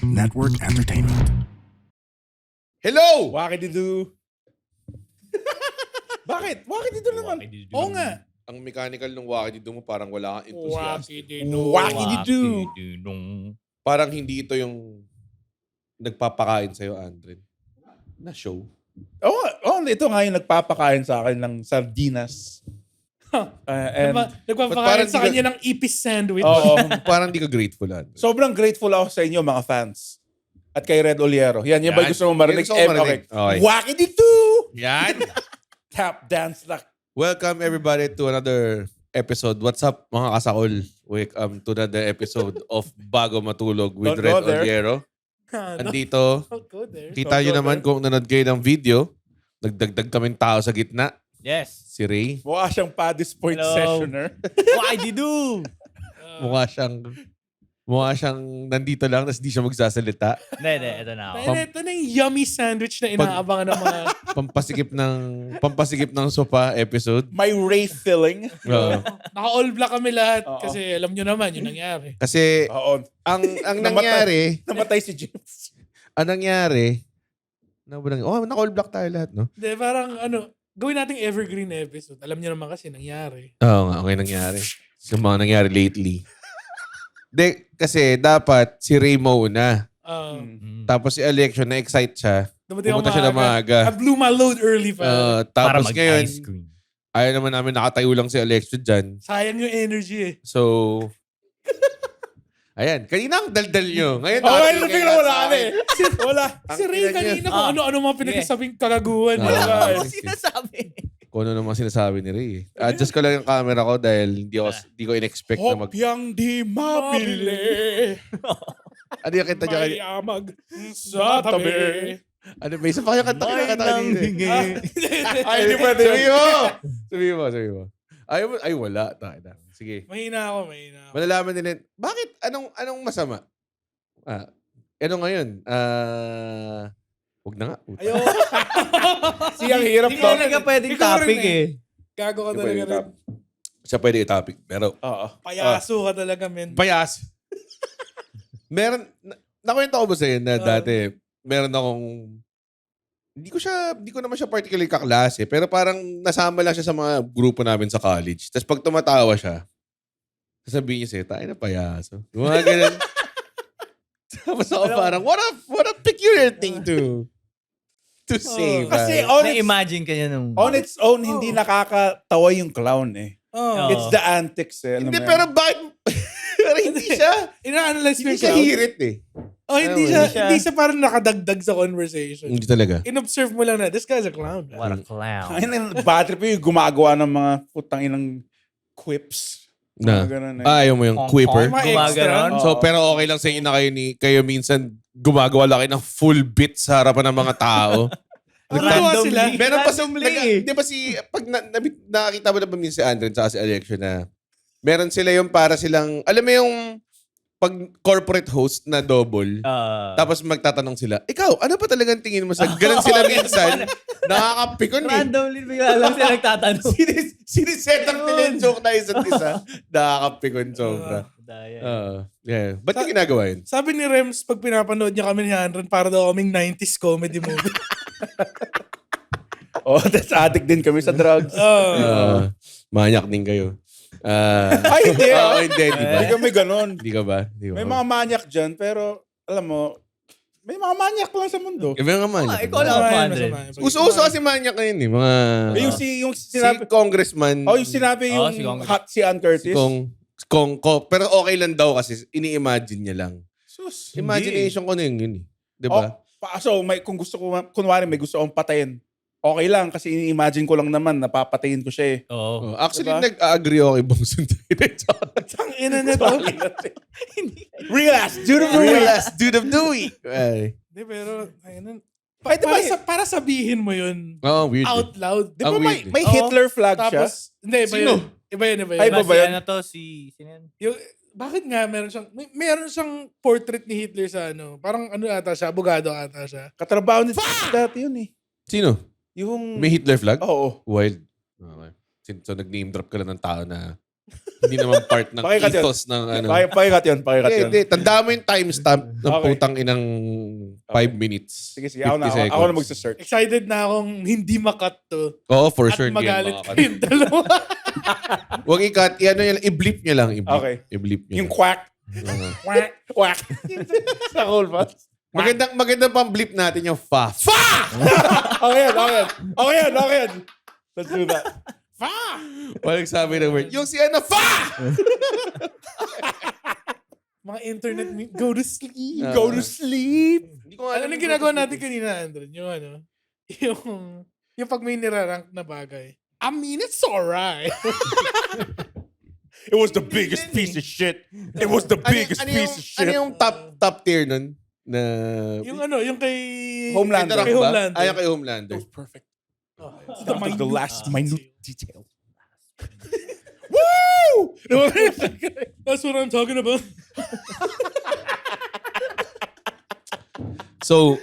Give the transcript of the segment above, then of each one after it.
Network Entertainment. Hello! Wakididu. Bakit? Wakididu naman. Wakididu. Oo nga. Ang mechanical ng wakididu mo parang wala kang enthusiastic. Wakididu. Parang hindi ito yung nagpapakain sa'yo, Andren. Na show. Ito nga yung nagpapakain sa akin ng sardinas. And Nagpapakain parang sa di ka- kanya ng ipis sandwich. oo, Parang hindi ka grateful, Andren. sobrang grateful ako sa inyo mga fans. At kay Red Oliero. Yan ba Yan. gusto mo marinig? Yan gusto ko marinig. Okay. Okay. Wakididu! Yan! Tap dance like. Welcome everybody to another episode. What's up mga kasakol? Welcome to another episode of Bago Matulog with Don't Red go there. Oliero. Andito, Don't go there. kita nyo Don't go naman there. kung nanood kayo ng video. Nagdagdag kaming tao sa gitna. Yes. Si Ray. Mukha siyang Paddy's Point Hello. sessioner. Wakididu. Mukha siyang nandito lang tapos di siya magsasalita. Hindi, ito na ako. Ito na yung yummy sandwich na inaabangan ng mga... Pampasikip ng sopa episode. My Ray filling. Oo. Naka-all black kami lahat. Oo. Kasi alam nyo naman yung nangyari. Kasi Oo. ang Namatay. nangyari, Namatay si James. naka-all black tayo lahat, no? Hindi, parang gawin nating evergreen episode. Alam nyo naman kasi nangyari. Oo nga, okay nangyari. Sa mga nangyari lately. Kasi dapat si Ray mauna. Tapos si Election, na-excite siya. Dumating Pumunta ako siya ng maaga. I blew my load early pa. Para Tapos ngayon, mag-ice cream. ayaw naman namin nakatayo lang si Election dyan. Sayang yung energy eh. So, ayan. Kanina ang daldal nyo. Ngayon, Ngayon bigla wala ka na eh. Wala. Si Ray ina niya. kanina kung ano-ano mga pinagkasabing kagaguhan. Ah. Wala eh. Ano sinasabi? kung ano naman sinasabi ni Ray. Adjust ko lang yung camera ko dahil hindi ko in-expect na mag... Hopyang di mabili. Ano yung kita niya? May amag sa tabi. Ano ba? Isa pa kayo kanta May kanina. nanghingi. Ay, hindi pwede. Sabihin mo. Ay, wala. Tayo na. Sige. Mahina ako. Malalaman nila. Bakit? Anong masama? Ano ngayon? Huwag na nga. Puta. Ayaw. Siyang hirap Hindi to. ka pwedeng Ikaw rin topic eh. eh. Gago ka Hindi talaga pwede rin. Siya pwede i-topic. Pero, Oo. Payaso ka talaga, men. payas. Meron, nakwento ko ba sa'yo na dati, meron akong, hindi ko naman siya particularly kaklase, pero parang nasama lang siya sa mga grupo namin sa college. Tapos pag tumatawa siya, sasabihin niya sa'yo, tayo na payaso. Yung mga ganun. Tapos ako parang, what a peculiar thing to say. Kasi man. Na-imagine ka niya nung... on its own, hindi nakakatawa yung clown eh. Oh. It's the antics eh. Alam Hindi, mo yan? pero bakit? Pero hindi siya. Ina-analyze mo Hindi yung siya crowd. hirit eh. Oh, hindi siya parang nakadagdag sa conversation. Hindi talaga. In-observe mo lang na, this guy's a clown. What a clown. Ayun, bad trip yung gumagawa ng mga putang inang quips. Na. Mga ganun eh. Ayaw mo yung Hong quipper. Kong. Mga extra. Gumaganon. Oo. So, pero okay lang sa inyo na kayo minsan gumagawa lang kayo ng full bit sa harapan ng mga tao. Nagtawa sila. Meron pa Randomly eh. di ba pag nakakita mo na ba minsan si Andren sa si Election na meron sila yung para silang, alam mo yung pag corporate host na double, tapos magtatanong sila, ikaw, ano pa talagang tingin mo sa ganun sila minsan? Nakakapikon eh. Randomly bigla lang siya nagtatanong. Siniset up nila yung joke na isa't isa. Nakakapikon sobra. Daya. Yeah. Ba't yung ginagawa yun? Sabi ni Rems, pag pinapanood niya kami ni Hanron, para daw kaming 90s comedy movie. That's addict din kami sa drugs. Manyak din kayo. Ay, hindi. Oo, hindi, di ba? Hindi kami ganun. Hindi ka ba? Di ba? May mga manyak dyan, pero alam mo, may mga manyak lang sa mundo. May mga manyak. Ikaw lang ang fan rin. Uso-uso kasi manyak ngayon eh. Mga... Yung sinabi, si congressman. yung sinabi Oh, yung si Congress. hot si Ann Curtis. Pero okay lang daw kasi ini-imagine niya lang. Sus, Imagination ko na yun eh. Di ba? So, kung gusto ko, kunwari may gusto akong patayin, okay lang kasi ini-imagine ko lang naman na papatayin ko siya eh. Oo. Actually, Diba? nag-agree ako kay Bong Sunday. Ang ina na to. Real ass, dude of the Real week. ass dude of the week. Ay. Hindi, pero, ayun. Pwede ba, Para sabihin mo yun Oh, weird. out loud. di ba Ang may, weird may Oo. Hitler flag siya? Tapos, hindi, iba Sino? yun. Iba yun. Ay, Diba ba si yan? ano to? Sino yan? Yung, bakit nga meron siyang portrait ni Hitler sa parang ata siya, abogado ata siya. Katrabaho ni dati yun eh. Sino? Yung... May Hitler flag? Oo. Wild. Okay. So, nag-name drop ka lang ng tao na Hindi naman part ng Pakikat yun. ethos ng ano. Pakikat yun. Hindi. Tanda mo yung timestamp ng Okay. putang inang 5 minutes. Sige, ako na. 50 Ako na seconds. magsa-search. Excited na akong hindi makat to. Oo, for At sure. hindi yan magalit makakat. kayong dalawa. Huwag i-cut. I-bleep niya lang. I-bleep. Okay. I-bleep niya. Yung quack. Quack. Quack. Sa cool ba? Magandang pang-bleep natin yung fa. Okay yan. Let's do that. Walang sabi ng word. Yung si ano, fa! Mga internet go to sleep. Ah. Go to sleep. Hindi ko alam Ano yung ginagawa natin kanina, Andron? Yung ano? Yung pag may nirarank na bagay. I mean, it's alright. It was the biggest piece of shit. It was the biggest piece of shit. Ano yung top tier nun? Na... yung ano, yung kay... Homelander. Kay ba? Homelander. Ayaw kay Homelander. Perfect. Oh, Down to the last minute detail. Woo! That's what I'm talking about. So,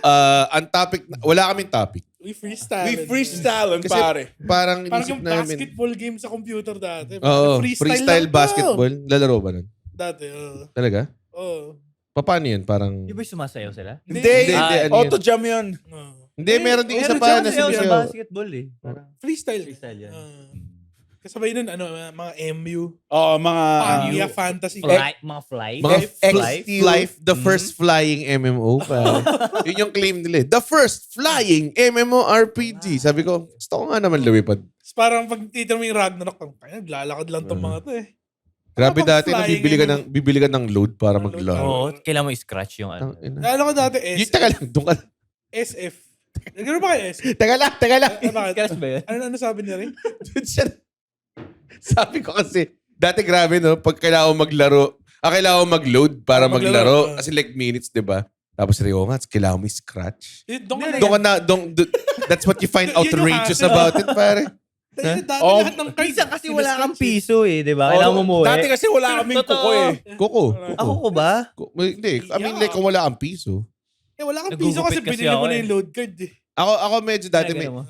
ang topic... Wala kaming topic. We freestyle. We freestyle, Kasi pare. parang Parang inisip yung namin... basketball game sa computer dati. Oo, lang freestyle to. basketball. Lalaro ba nun? Dati, oo. Talaga? Oo. Paano yun? Parang... Di ba sumasayaw sila? Hindi. Hindi, ano yun? Auto jam yun. Oo. Hindi, meron din isa Meron pa siya na sayaw sa sinasayaw. basketball eh. Parang Freestyle. freestyle yan. Kasabay nun, ano, mga MU. Oh, mga... Pangya fantasy. Mga fly. Mga Fly. Life, the first flying MMO. Pa. Yun yung claim nila. The first flying MMORPG. Sabi ko, gusto ko nga naman lumipad. Parang pag titira mo yung Ragnarok, kaya naglalakad lang tong mga to eh. Grabe Ano bang dati na flying bibili ka ng load para maglaro. Oo, kailangan mo i-scratch yung ano. Lalo ko dati Yung taga lang, doon ka. SF. Nagano ba kayo SF? Taga lang. Bakit? Scratch ba yun? Ano sabi niya rin? Doon siya. Sabi ko kasi, dati grabe no, pag kailangan maglaro, kailangan mag-load para maglaro. Kasi like minutes, di ba? Tapos Rio nga, kailangan mo i-scratch. Doon ka na, that's what you find Yun yung outrageous hassle. about it, pare. Dati Oh, lahat ng Minsan kasi wala kang sinescratch eh. piso eh, di ba? Kailangan mo umuwi. Dati kasi wala kaming Totoo. kuko eh. Kuko. Ako ko ba? Hindi, I mean like kung wala kang piso. Eh, wala kang piso kasi Nagugupit kasi binili mo ako na eh. yung load card eh. Ako medyo dati Ay, ganun mo.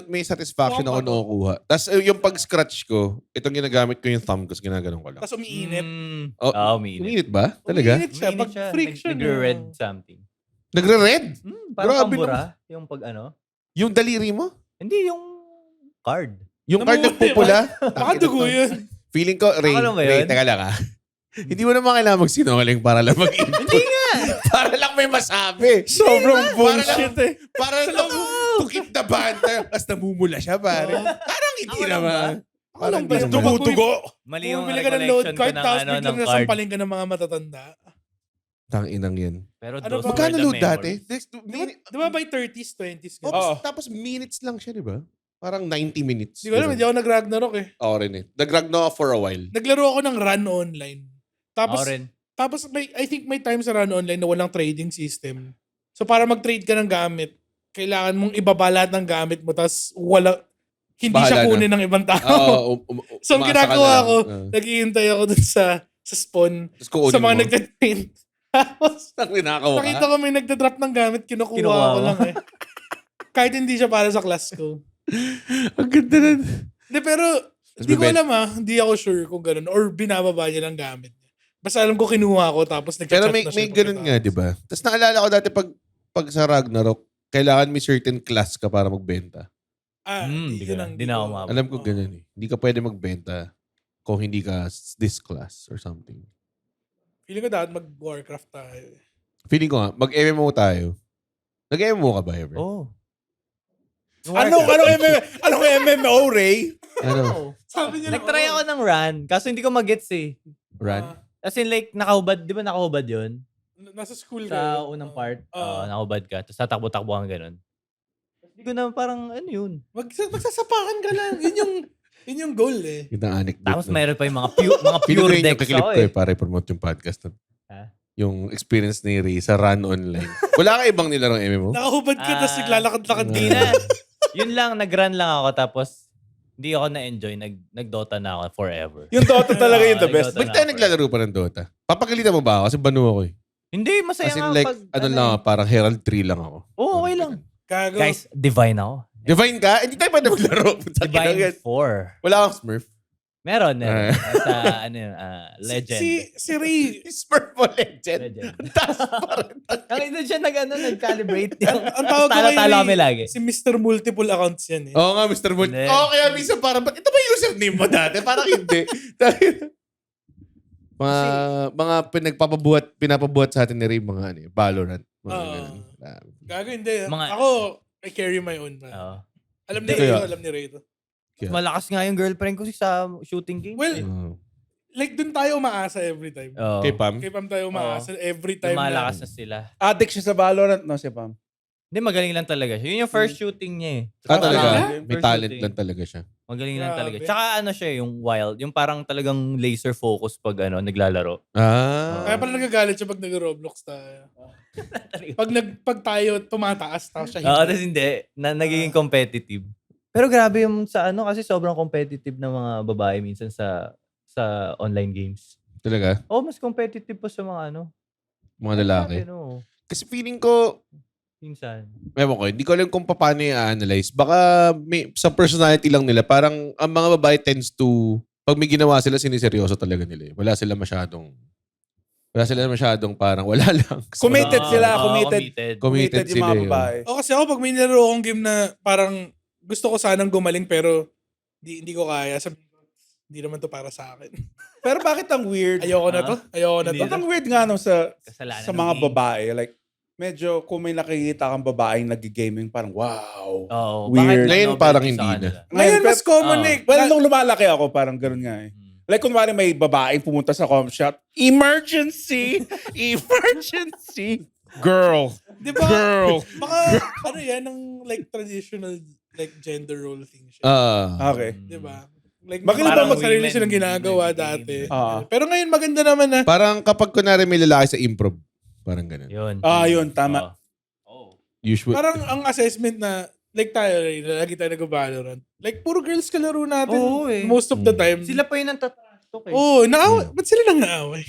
may satisfaction ako Wow, nakukuha. Tapos yung pag-scratch ko, itong ginagamit ko yung thumb ko, ginaganon ko lang. Tapos umiinit. Oh, umiinit. Uminit ba? Talaga? Umiinit siya. Pag friction. Nagre-red something. Nagre-red? Parang Grabe pambura. Yung pag ano. Yung daliri mo? Hindi, yung card. Yung card Namumula. nagpupula? Baka dugo yun. Feeling ko, Ray, Ano ba yun? teka lang Hindi mo naman kailangan magsinungaling para lang mag-input. Hindi nga. Para lang may masabi. Sobrang bullshit eh. Para lang to keep the banter. Tapos namumula siya, pare. Parang hindi Ako lang naman. Parang lang ba? hindi naman. Tumutugo. Mali yung Bumili ka ng load recollection ko card, ng tapos ano, biglang ng card. nasampaling ka ng mga matatanda. Tang-inang yan. Pero Ano those ba? were Magkano the load dati? memories. Di ba by 30s, 20s? Oops, Oo. tapos minutes lang siya, di ba? Parang 90 minutes. Di ko alam, hindi ako nag-Ragnarok eh. Ako rin eh. Nag-Ragnarok for a while. Naglaro ako ng Run Online. Tapos, Ako rin. tapos I think may time sa Run Online na walang trading system. So para mag-trade ka ng gamit, kailangan mong ibaba lahat ng gamit mo, tapos hindi Bahala siya na. kunin ng ibang tao. Oo. So ang umasa ka ginagawa na lang. ko, naghihintay ako dun sa spawn, Tapos kukunin sa mga mo. nagtatrain. Tapos Ang ninakaw ka. nakita ko may nagda-drop ng gamit, kinukuha Kinukuha ko mo. lang eh. Kahit hindi siya para sa class ko. Ang ganda na. Hindi, pero hindi ko alam hindi ako sure kung ganun or binababa niya ng gamit niya. Basta alam ko kinuha ko tapos nag-chat Pero na may siya. ganun nga, di ba? Tapos naalala ko dati pag sa Ragnarok, kailangan may certain class ka para magbenta. Hindi na ako mababa. Alam ko ganun eh. Hindi ka pwede magbenta kung hindi ka this class or something. Feeling ko dapat mag-Warcraft tayo. Feeling ko nga, mag-MMO tayo. Nag-MMO ka ba ever? Oh. Anong MMO, Ray? Ano? Sabi niya Nag-try ako ng run, kaso hindi ko mag-gets eh. Run? As in like, nakahubad, di ba nakahubad yun? Nasa school Sa unang part, nakahubad ka, tapos tatakbo-takbo kang ganun. Hindi ko na parang, ano yun? Magsasapakan ka lang. Yun yung goal eh. Yung anecdote. Tapos mayroon pa yung mga pure Pure decks yung kakilip ako ko eh. para i-promote yung podcast. Ha? Yung experience ni Ray sa Run Online. Wala ka ibang nilarong MMO? Nakahubad ka tapos naglalakad-lakad ka. Hindi na. Yun lang, nag-run lang ako, tapos hindi ako na-enjoy. Nag-Dota na ako forever. Yung Dota talaga yung the best. Dota Ba't na tayo ako naglalaro pa ng Dota? Papagalitan mo ba ako? Kasi banu ako eh. Hindi, masaya As in nga like, pag... ano lang ako, parang Herald 3 lang ako. Oo, okay lang. Gago. Guys, divine ako. Divine ka? Hindi tayo pwede maglaro. Divine 4. Wala kang Smurf. Meron. Sa, legend. Si Ray, Purple Legend. Legend. Taas pa rin. Ang ina siya nag-calibrate. ang tawag ko kay Talo-talo Ray, kami lagi. si Mr. Multiple Accounts yan eh. Oo nga, Mr. Wood. Hindi. Oo, kaya minsan parang, ba't ito ba yung username mo dati? Parang hindi. mga pinapabuhat sa atin ni Ray, mga Valorant. Mga Oo. ganun. Gago hindi. Mga- Ako, I carry my own. Oo. Alam ni Kaya- Ray, alam ni Ray to. Malakas nga yung girlfriend ko sa shooting game. Well, Oo. like dun tayo umaasa every time. Oo. Kay Pam? Kay Pam tayo umaasa every time Lumalakas na sila. Addict siya sa Valorant, no, si Pam? Hindi, magaling lang talaga siya. Yun yung first shooting niya eh. Talaga? First May talent shooting. lang talaga siya. Magaling lang Grabe. talaga. Tsaka siya yung wild. Yung parang talagang laser focus pag naglalaro. Kaya pala nagagalit siya pag nag-Roblox tayo. Pag tayo tumataas, tapos siya Oo, tapos hindi. Nagiging competitive. Pero grabe yung sa kasi sobrang competitive ng mga babae minsan sa online games. Talaga? Oh, mas competitive pa sa mga Mga lalaki. Ano, Kasi feeling ko, minsan. ewan ko, hindi ko alam kung paano i-analyze. Baka sa personality lang nila, parang ang mga babae tends to, pag may ginawa sila, siniseryoso talaga nila. Wala sila masyadong parang wala lang. Committed sila, Oo, committed. Committed yung mga sila, babae. O kasi ako, pag may nilaro akong game na parang gusto ko sanang gumaling pero hindi ko kaya. Sabi ko, hindi naman to para sa akin. Pero bakit ang weird? Ayoko na to. Ayoko na Hindi to. Bakit ang weird nga sa Kasalanan sa ng mga game. babae? Like, medyo kung may nakikita kang babaeng nag-gaming, parang wow. Oo. Weird. Bakit Ngayon, novelty parang sa hindi kanila? na. Ngayon, mas common Ah. eh. Well, nung lumalaki ako, parang ganun nga eh. Like, kunwari may babaeng pumunta sa com shop, emergency! Emergency! Girl! Di ba? Girl! Baka, ano yan, ng like traditional like gender role thing siya. Okay. Di ba? Like, Bakit parang ba sarili women silang ginagawa nag-game? dati. Pero ngayon, maganda naman na. Parang kapag kunwari may lalaki sa improv, parang ganun. Yun. Yun, tama. Oo. Usually. Parang ang assessment na, like tayo, lagi tayo nag-Valorant. Like, puro girls kalaro natin. Oo eh. Most of the time. Sila pa yung natatrastok eh. Oo, naaway. Ba't sila nang naaway?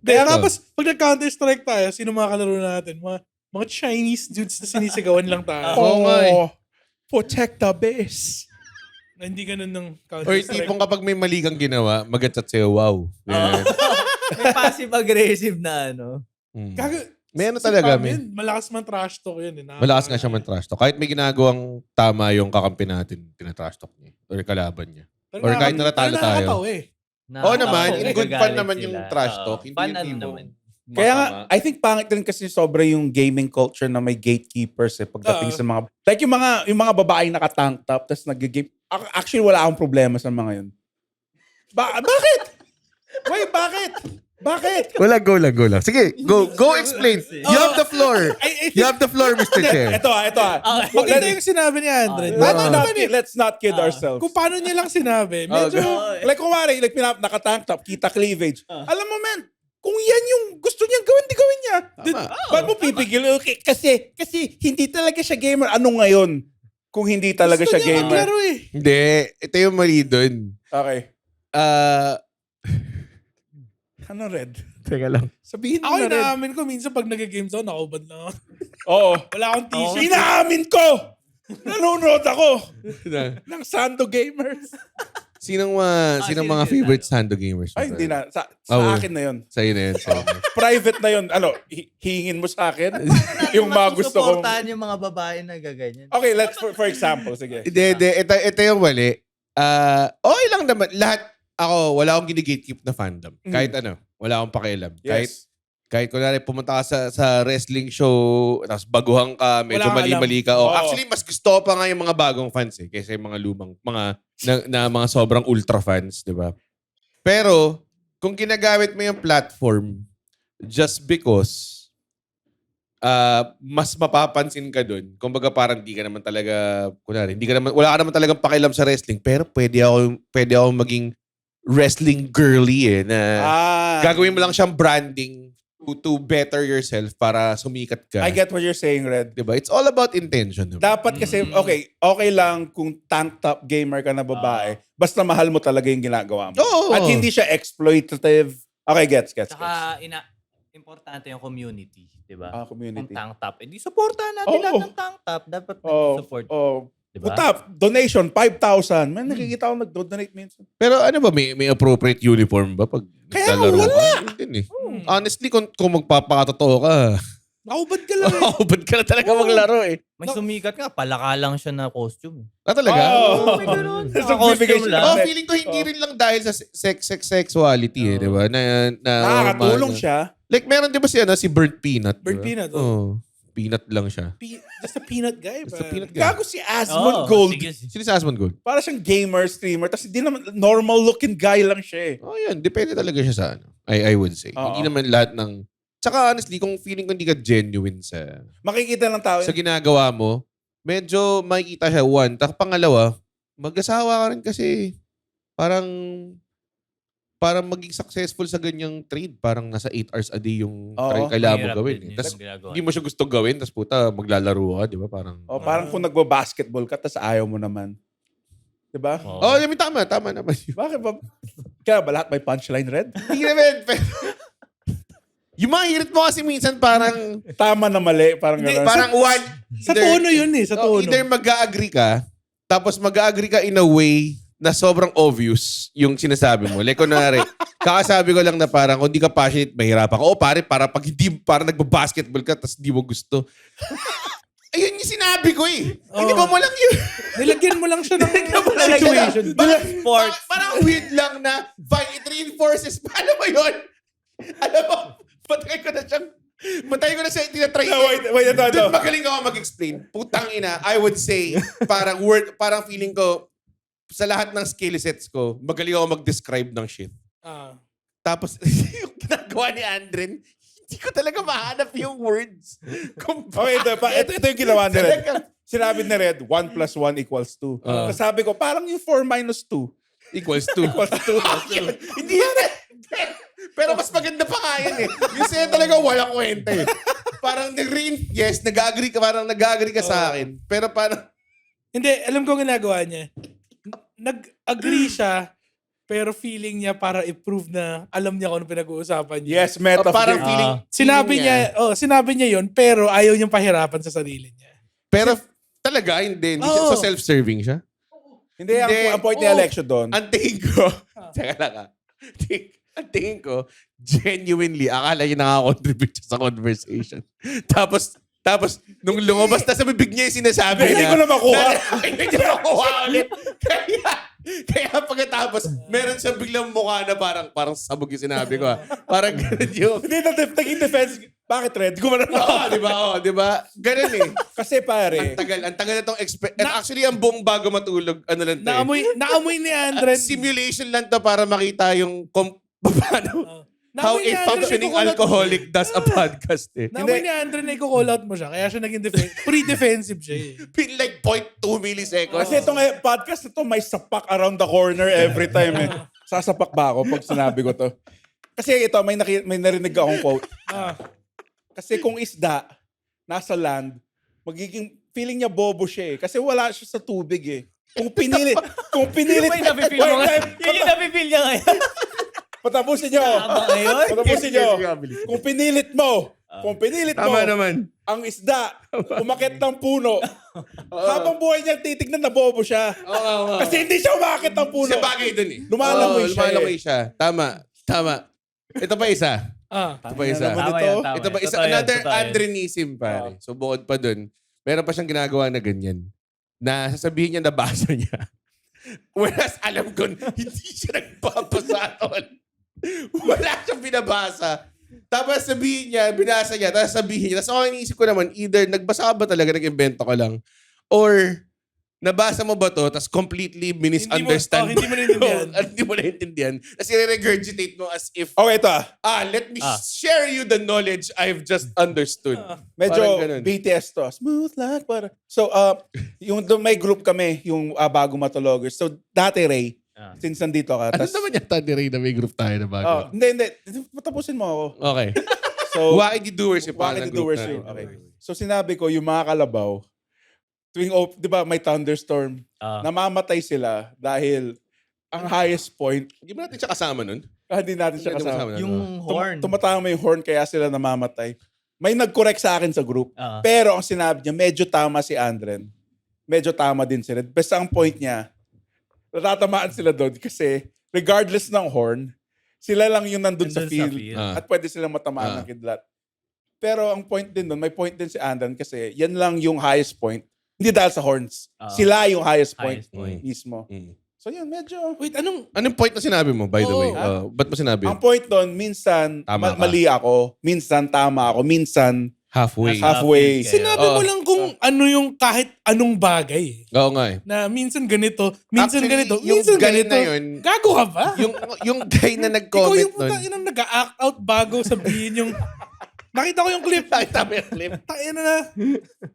Kaya tapos, pag nag-Counter-Strike tayo, sino mga kalaro natin? Mga Chinese dudes na sinisigawan lang tayo. Oo nga eh. Protect the base. Na hindi ganun ng Or Counter-Strike. tipong kapag may mali kang ginawa, mag-chat sa'yo, wow. Yan. May passive-aggressive na Mm. May ano talaga, Pam may. yun, malakas man trash talk yun. Malakas nga siya man trash talk. Kahit may ginagawang tama yung kakampi natin, tinatrash talk niya. Or kalaban niya. Or kahit natalo tayo. Oo naman, in good fun naman yung trash talk. Hindi Fun yung tipo, naman. Kaya nga, I think pangit din kasi sobra yung gaming culture na may gatekeepers pagdating sa mga... Like yung mga babaeng naka-tank top tapos nag-game. Actually, wala akong problema sa mga yun. Bakit? Wait, bakit? Bakit? Wala, go lang. Sige, go explain. You have the floor. You have the floor, Mr. Chair. Ito. Maganda yung sinabi ni Andre. Let's not kid ourselves. Kung paano niya lang sinabi, medyo... Like kumari, naka-tank top, kita cleavage. Alam mo, man, kung yan yung gusto niyang gawin, di gawin niya. Ba't mo pipigil? Okay, kasi hindi talaga siya gamer. Ano ngayon? Kung hindi talaga siya gamer. Maglaro eh. Hindi, ito yung mali dun. Okay. Ano, Red? Teka lang. Sabihin mo Ako na rin. inaamin ko, minsan pag nag-game zone, nakubad lang ako. Oo. Wala akong t-shirt. Inaamin ko! Nanonood ako ng Sando Gamers. Sinong sino mga yun? favorite Sando gamers? Ay, hindi na. Sa Oh. akin na yun. Sa'yo na yun. Sa'yo na yun. Private na yun. Ano, hihingin mo sa akin? Yung mga gusto ko. Suportahan yung mga babae na gaganyan. Okay, let's for example. Sige. Hindi. Ito yung mali. Okay lang naman. Lahat, wala akong ginigatekeep na fandom. Kahit wala akong pakialam. Yes. Kahit kunwari pumunta ka sa wrestling show, tapos baguhan ka, medyo Wala kang mali-mali ka. Oo. Actually, mas gusto ko pa nga yung mga bagong fans kaysa yung mga lumang, mga sobrang ultra fans, di ba? Pero, kung ginagamit mo yung platform just because mas mapapansin ka dun, kumbaga parang di ka naman talaga, kunwari, wala ka naman talagang pakialam sa wrestling, pero pwede ako maging wrestling girly na gagawin mo lang siyang branding to better yourself para sumikat ka. I get what you're saying, Red. Diba? It's all about intention. Diba? Dapat kasi, okay lang kung tank top gamer ka na babae, basta mahal mo talaga yung ginagawa mo. Oo. At hindi siya exploitative. Okay, gets. Saka, importante yung community, di ba? Community. Kung tank top. Di supportahan natin lahat ng tank top. Dapat support. Oh. Di Diba? Top, donation, 5,000. Man, nakikita ko nag-donate minsan. Pero ano ba, may appropriate uniform ba pag Kaya naglalaro wala. ka? Yun din eh. Honestly, kung magpapakatotoo ka, Nakubad ka lang eh. ba't ka na talaga maglaro eh? May sumikat nga, palaka lang siya na costume. Ah, talaga? Oh. May ganun. So, Costume bibigay lang. Oh, feeling ko hindi rin lang dahil sa sexuality eh, di ba? Na Nakakatulong siya. Like, meron di ba si Burnt Peanut? di Burnt ba? Peanut, Oh. Peanut lang siya. Just a peanut guy, Just a ba? peanut guy. Gago si Asmon Oo, Gold. sige. Sino si Asmon Gold? Para siyang gamer, streamer. Tapos hindi naman, normal looking guy lang siya eh. Oh, yun. Depende talaga siya sa ano. I would say. Oo. Hindi naman lahat ng... Tsaka honestly, kung feeling ko hindi ka genuine sa Makikita ng tao. sa ginagawa mo, medyo makikita siya, one. Pangalawa, mag-asawa ka rin kasi parang maging successful sa ganyang trade. Parang nasa 8 hours a day yung Oo, kailangan mo Mahirap gawin. din Eh. yun, Tapos yung ginagawa hindi mo siya gusto gawin, tapos puta, maglalaro ka, di ba? Parang... O, parang kung nagbabasketball ka, tapos ayaw mo naman. Diba? Oo. Oh, yung tama naman. Bakit ba? Kaya ba lahat may punchline, Red? Hindi naman, pero... yung mga hirit mo kasi minsan parang... Tama na mali. Parang Hindi, gano'n. parang one... Sa tono yun eh, sa tono. Either mag-agree ka, tapos mag-agree ka in a way na sobrang obvious yung sinasabi mo. Like, kunwari, kakasabi ko lang na parang kung di ka passionate, mahirapan ka. O pare, para pag hindi, para nagbabasketball ka, tapos di mo gusto. Ayun yung sinabi ko eh. Hindi ba mo lang yun? Nilagyan mo lang siya ng Nilagyan situation. Sports. Parang weird lang na, fine, it reinforces. Paano ba yun? Alam mo, patay ko na siya, tinatry. Wait, ito. Doon magaling ako mag-explain. Putang ina, I would say, parang feeling ko, sa lahat ng skill sets ko, magaling ako mag-describe ng shit. Tapos, yung ginagawa ni Andren, hindi ko talaga mahanap yung words. Okay, ito yung ginawa ni Red. Sinabi ni Red, 1 plus 1 equals 2. Tapos sabi ko, parang yung 4 minus 2 Equals 2. equals 2. Hindi yan eh. Pero mas maganda pa nga yan eh. Yung sa'yo talaga walang kwenta eh. Parang yes, nag-agree ka sa akin. Pero parang, Hindi, alam ko ginagawa niya. Nag-agree siya, pero feeling niya para i-prove na alam niya kung ano pinag-uusapan niya. Yes, meta. parang feeling, Sinabi niya yun, pero ayaw niyang pahirapan sa sarili niya. pero talaga, hindi siya, Oo. so self-serving siya. Hindi, ang point ni Alexio doon. Ang tingin ko, teka lang ah. Ang tingin ko, genuinely, akala niya nakaka-contribute siya sa conversation. Tapos, nung lumabas na sa bibig niya yung sinasabi Hindi niya. ko na makuha. Hindi ko na makuha ulit. Kaya pagkatapos, meron siyang biglang mukha na parang sabog yung sinabi ko. Parang ganun yung... Hindi, naging defense. Bakit, Red? Di ko man di ba? Ganun eh. Kasi pare, Ang tagal na tong actually, ang buong bago matulog, ano lang to eh. Naamoy ni Andren. Simulation lang to para makita yung paano, how Naamoy ni a Andren, functioning ikukulot- alcoholic does a podcast eh. Naamoy ni Andren na i-call out mo siya. Kaya siya naging pre-defensive siya eh. Feel like 0.2 milliseconds. kasi itong podcast na to may sapak around the corner every time eh. Sasapak ba ako pag sinabi ko to? Kasi ito, may narinig akong quote. Kasi kung isda, nasa land, magiging, feeling niya bobo siya eh. Kasi wala siya sa tubig eh. Kung pinilit May napipil mo ngayon. Yun yung napipil niya ngayon. Patapusin nyo. Tama ngayon. Patapusin nyo. Kung pinilit mo, Tama naman. ang isda, umakit ng puno. Habang buhay niya, titignan na bobo siya. Kasi hindi siya umakit ng puno. Sa bagay dun eh. Lumalangoy siya Lumalangoy siya. Tama. Ito pa isa. Ito pa isa. Tama Tama ito. yan, tama Ito pa yan. isa. Totoo yan, Another totoo yan. Andrenism, pare. So, bukod pa dun, meron pa siyang ginagawa na ganyan. Na sasabihin niya nabasa niya. Whereas alam ko, hindi siya nagpapasa tol. Wala siyang binabasa. Tapos sabihin niya, binasa niya, tapos sabihin niya. Tapos ako iniisip ko naman, either nagbasa ka ba talaga, nag-invento ka lang, or nabasa mo ba to, tapos completely misunderstand Hindi mo naintindihan. Hindi mo naintindihan. Tapos i-regurgitate mo as if, Okay, ito let me share you the knowledge I've just understood. Medyo Parang ganun. BTS to. Smooth like butter. So, may group kami, yung bago matulogers. So, dati, Ray, since nandito ka. Ano naman yata ni Ray na may group tayo na bago? Hindi. Patapusin mo ako. Okay. So, Wacky Doers yung Wacky pangalan ng group Doers natin. yun. Okay. So, sinabi ko, yung mga kalabaw, di ba may thunderstorm, namamatay sila dahil ang highest point, Hindi ba natin siya kasama nun? hindi natin siya Hindi natin kasama. nun. Yung horn. Tumatama yung horn kaya sila namamatay. May nag-correct sa akin sa group. Ah. Pero ang sinabi niya, medyo tama si Andren medyo tama din sila. Basta ang point niya, natatamaan sila doon kasi regardless ng horn, sila lang yung nandun sa field. At pwede silang matamaan ng kidlat. Pero ang point din doon, may point din si Andran kasi yan lang yung highest point. Hindi dahil sa horns. Sila yung highest point mismo. So yun, medyo... Wait, anong point na sinabi mo, by the way? Ba't mo sinabi? Ang point doon, minsan Tama ka. mali ako, minsan tama ako, minsan halfway. sinabi mo lang kung ano yung kahit anong bagay. Oo nga eh. Na minsan ganito, minsan Actually, ganito, yung minsan guy ganito. na yun, Gago ka ba? yung guy na Ikaw nag-comment yung nun. puta, inang nag-act out bago sabihin yung... Nakita ko yung clip. Nakita mo yung clip? Tayo na.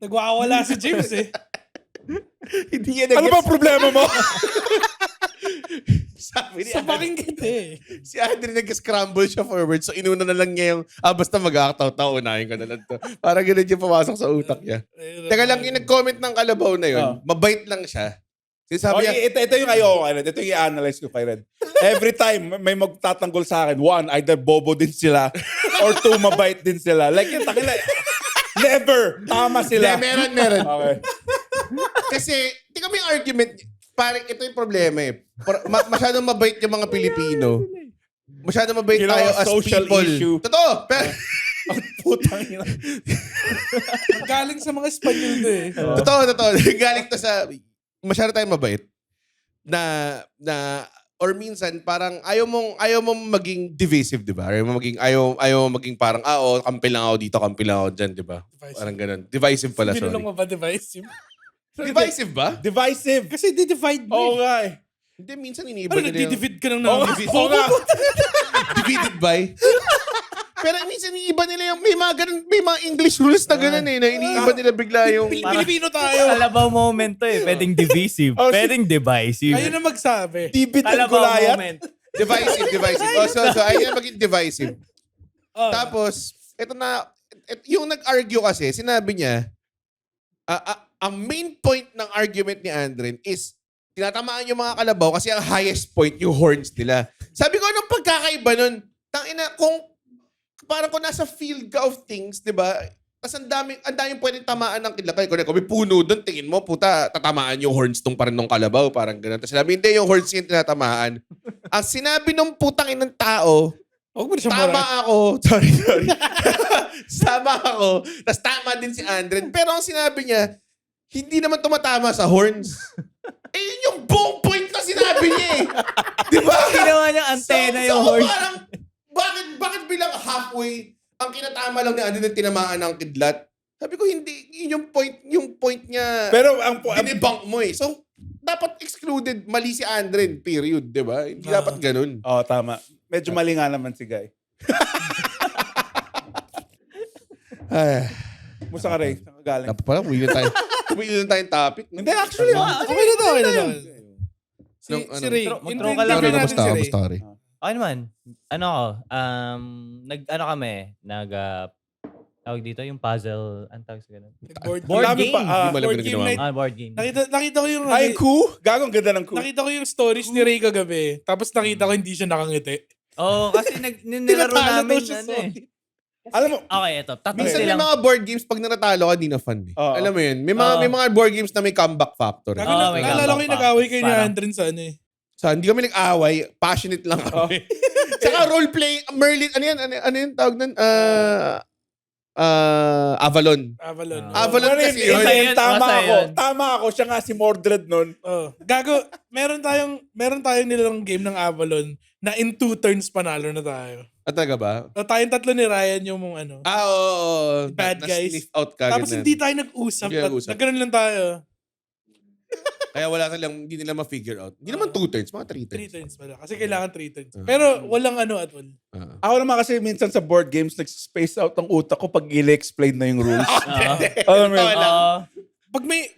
Nagwawala si James eh. Hindi yan Ano ba problema mo? Sabi ni Sa Andren, pakinggan eh. si Andren nag-scramble siya forward, so inuna na lang niya yung, basta mag-act out, unahin ko na lang to. Para ganun yung pumasok sa utak niya. Teka lang, yung nag-comment ng kalabaw na yun, mabait lang siya. Sabi niya, Ito yung ayoko kay Red. Ito yung i-analyze ko kay Red. Every time may magtatanggol sa akin, one, either bobo din sila or two, mabait din sila. Like yung takila, never. Tama sila. meron. Okay. Kasi, tingnan mo yung argument, parang ito yung problema eh. Masyadong mabait yung mga Pilipino. Masyadong mabait Ginawa tayo as social people. issue. Totoo. Pero, Putang ina. Galing sa mga Espanyol to eh. totoo. Galing to sa, masyado tayong mabait. Or minsan, parang ayaw mong maging divisive, di ba? Ayaw mong maging parang, kampi lang ako dito, kampi lang ako dyan, di ba? Parang ganun. Divisive pala, Hindi sorry. lang mabadivisive. Divisive ba? Divisive. Kasi di-divide mo Oo eh. nga eh. Hindi, minsan iniiba Ano, nila yung... nagdi-divide ka ng Oo nga. Oo nga. Divided by? Pero minsan iniiba nila yung... May mga English rules na ganun eh. Na iniiba nila bigla yung... Pilipino tayo. Kalabaw moment to eh. Pwedeng divisive. Oh, Pwedeng divisive. Kayo na magsabi. Tibit at Kalabaw gulayat. moment. Divisive. So ayaw na maging divisive. Tapos, yung nag-argue kasi, sinabi niya, ang main point ng argument ni Andren is tinatamaan yung mga kalabaw kasi ang highest point yung horns nila. Sabi ko, anong pagkakaiba nun? Tangina, parang kung nasa field ka of things, di ba? Tapos ang daming pwedeng tamaan ng kidlat. Kung may puno doon, tingin mo, puta, tatamaan yung horns nung pa rin nung kalabaw. Parang gano'n. Tapos sinabi, hindi, yung horns yung tinatamaan. Ang sinabi nung putang inang tao, Huwag mo na siya tama mura. ako. Sorry. Tama ako. Tapos tama din si Andren. Pero ang sinabi niya, hindi naman tumatama sa horns. Yun yung buong point na sinabi niya eh. Di ba? Ginawa niyang antena yung horse. Parang, bakit bilang halfway, ang kinatama lang ni Andren yung tinamaan ng kidlat? Sabi ko, hindi. Yun yung point niya. Pero ang dinibunk mo eh. So, dapat excluded. Mali si Andren, period. Di ba? Hindi dapat ganun. tama. Medyo mali nga naman si Guy. Ay. Musta ka, Ray? Saan ka galing? Dapat pala, kumili na tayong topic. Hindi, actually. Okay na to. Si Ray. Mag-throw ka lang. Interview natin si Ray. story? Okay naman. Ano ako? Tawag dito yung puzzle. Ang tawag sa ganun? Board Ang dami game. Board game night. Board game. Nakita ko yung... Ay, coup? Gagong ganda ng coup. Nakita ko yung stories ni Ray kagabi. Tapos nakita ko hindi siya nakangiti. Oo, kasi nilaro Tinatalo namin daw siya, ano eh. Alam mo, Okay, ito. Tatlo Minsan may silang... mga board games, pag nanatalo ka, di na fun eh. Oo. Alam mo yun? May mga board games na may comeback factor. Oo, may Naalala ko comeback yung nag-away kayo ni Parang- Andren sa ano eh. So, hindi kami nag-away. Passionate lang kami. Tsaka role-play, Merlin, ano yun tawag nun? Avalon. Avalon. Avalon kasi yun. Basta yun, Tama basta ako. yun. Tama ako. Siya nga si Mordred nun. Gago, meron tayong nilalang game ng Avalon na in 2 turns panalo na tayo. Talaga ba? Tayong tatlo ni Ryan yung mong ano. Oo. Bad guys. Na-sniff out ka. Tapos ganun. hindi tayo nag-usap. Hindi nag-usap. Nagkaroon lang tayo. Kaya hindi nila ma-figure out. Hindi naman 2 turns, mga 3 turns. 3 turns pala. Kasi kailangan 3 turns. Pero walang ano at all. Ako naman kasi minsan sa board games, nag-space out ang utak ko pag i-explain na yung rules. Alam mo yun?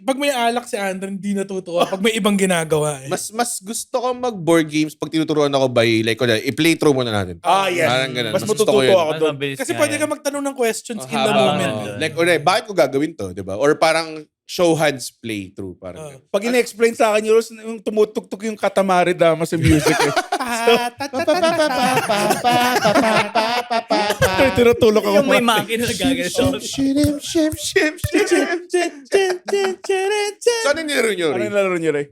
Pag may alak si Andren, hindi natutuwa. Pag may ibang ginagawa eh. Mas gusto ko mag-board games pag tinuturuan ako by, like, i-playthrough muna natin. Yes. Parang ganun. Mas Mas gusto matututo ko yun. ako Mas doon. mabilis Kasi nga pwede yan. ka magtanong ng questions in the Habang, moment. like, bakit ko gagawin to, di ba? Or parang show hands playthrough. Parang ganun. Pag ina-explain sa akin yung rules, yung tumutugtog yung katamari dama sa music eh. Tinutulog ako. Yung may makina na gagawin. So, ano nilaro nyo, Ano Ray? yung laro nyo, Ray?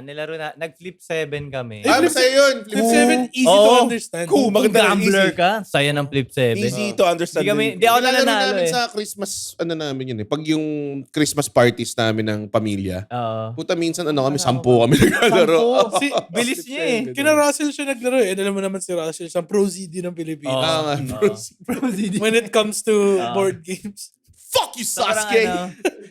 Nilaro na, nag-flip 7 kami. Ah, basta yun. Flip Oo. 7, easy to Oo. understand. Cool. Kung Maganda, gambler easy. ka, saya ng flip 7. Easy to understand. Hindi ako na Nilalaro nanalo namin eh. sa Christmas, ano namin yun eh. Pag yung Christmas parties namin ng pamilya, Oo. puta minsan kami, 10 kami naglalaro. Si, Bilis niya eh. kina Russell siya naglaro eh. Alam mo naman si Russell, siyang pro ZD ng Pilipinas. Oo. Ah, When it comes to Ah. board games. Fuck you, Sobrang Sasuke!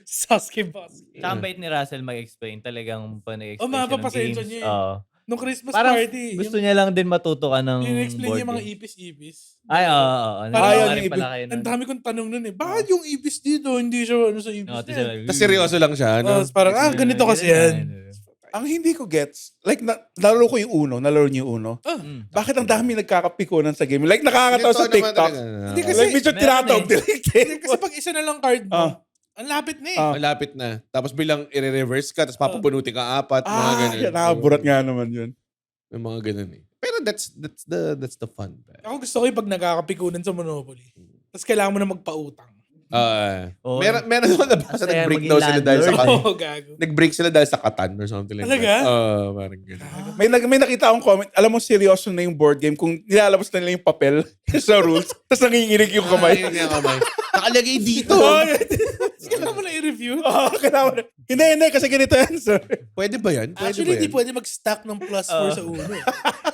Sasuke boss. Tsaka ang bait ni Russell mag-explain. Talagang pa nag-explain Oh, siya ng mapapasensya games. niya eh. Oo. Nung Christmas Parang party. gusto niya lang din matuto ka ng Yung explain board niya mga game. ipis-ipis. Ay, oo. Parang Parang yan, rin pala kayo Ang nun. dami kong tanong nun eh. Bakit yung ibis dito? Hindi siya ano sa ibis Oo, na yan? Tapos seryoso lang siya, no? Parang, ganito kasi yan. Ang hindi ko gets, like, nalaro ko yung Uno, nalaro niyo yung Uno. Bakit ang dami nagkakapikunan sa game? Like, nakakatawa sa TikTok. Hindi kasi- Like, medyo Meron tinatawag. Hindi, kasi pag isa na lang card mo, Ah. ang lapit na eh. Malapit na. Tapos bilang i-reverse ka, tapos papabunutin ka 4, mga ganun. Nakaburat nga naman yun. May mga ganun eh. Pero that's the fun. Ako gusto ko yung pag nagkakapikunan sa Monopoly. Tapos kailangan mo na magpautang. Oo. Meron ako nabasa, Masaya nag-break maging daw sila dahil sa landlord. Katan. Oo, gago. Nag-break sila dahil sa Katan or something like Talaga? that. Parang ganun. May nakita akong comment, alam mo seryoso na yung board game kung nilalabas na nila yung papel sa rules, tapos nanginginig yung kamay. Ayun yung kamay. Nakalagay dito. Kailangan mo na i-review. Kailangan mo. Hindi, kasi ganito yan, sir. Pwede ba yan? Pwede Actually, ba hindi yan? pwede mag-stack ng plus 4 sa uno.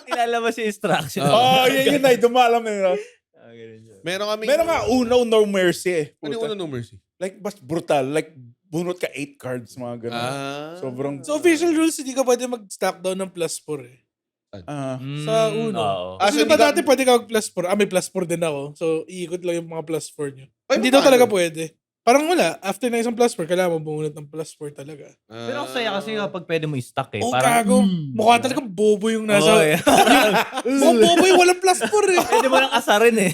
Nilalabas yung instruction. Yun na, dumalam na. Meron kami... Meron nga, Uno, no mercy eh. Ano yung no mercy? Like, mas brutal. Like, bunot ka 8 cards, mga ganun. Sobrang... So, official rules, hindi ka pwede mag-stack down ng plus 4 eh. Sa uno. Oo. Kasi so diba hindi ka- dati pwede ka mag-plus 4? May plus 4 din ako. So, iikot lang yung mga plus 4 nyo. Ay, Hindi daw paano? talaga pwede. Parang wala. After na isang plus 4, kailangan mo bumunot ng plus 4 talaga. Pero ang saya kasi kapag pwede mo i-stack eh. Oh, Parang, gago. Mukha talagang bobo yung nasa... Oo, eh. Mukhang bobo yung walang plus 4 eh. Pwede mo lang asarin eh.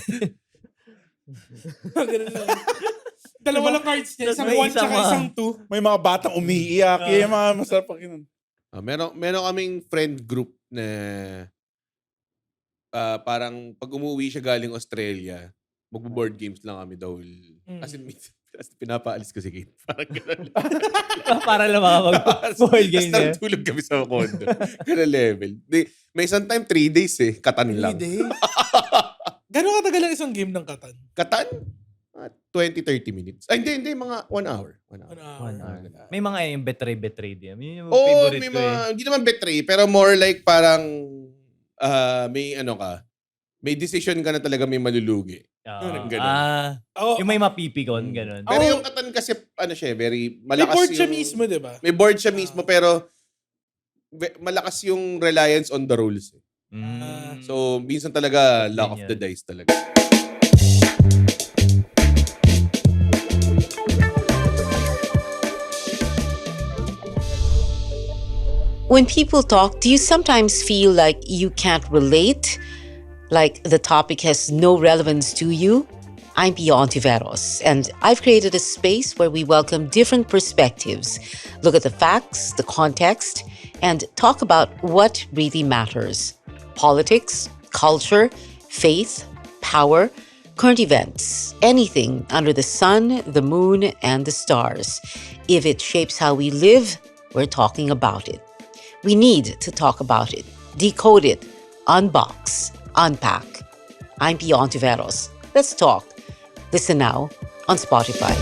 Ganun lang. Dalawa lang cards niya. Isang May 1 isang, tsaka isang 2. May mga batang umiiyak. Yung mga masarap pa kinun. Meron kaming friend group na parang pag umuwi siya galing Australia, magbo-board games lang kami daw. As in, pinapaalis ko si Kate. Parang gano'n. Para lang makapag-board game Tapos niya. natulog kami sa condo. Gano'n level. May isang time 3 days eh. Katan lang. Gano'n katagal ang isang game ng Katan? Katan? 20-30 minutes. Ay, hindi. Mga 1 hour. 1 hour. 1 hour. May mga yung betray din. Yun yung Oo, favorite may ko eh. hindi naman betray, pero more like parang may ano ka, may decision ka na talaga may malulugi. Oo. Ganun. Ako, Yung may mapipikon, ganun. Pero yung Katan kasi, ano siya, very may malakas board siya yung... mismo, di ba? May board siya mismo, pero malakas yung reliance on the rules. Eh. So, minsan talaga, luck of the dice talaga. When people talk, do you sometimes feel like you can't relate? Like the topic has no relevance to you? I'm Pio Ontiveros, and I've created a space where we welcome different perspectives, look at the facts, the context, and talk about what really matters. Politics, culture, faith, power, current events, anything under the sun, the moon, and the stars. If it shapes how we live, we're talking about it. We need to talk about it, decode it, unbox, unpack. I'm Pio Ontiveros. Let's talk. Listen now on Spotify.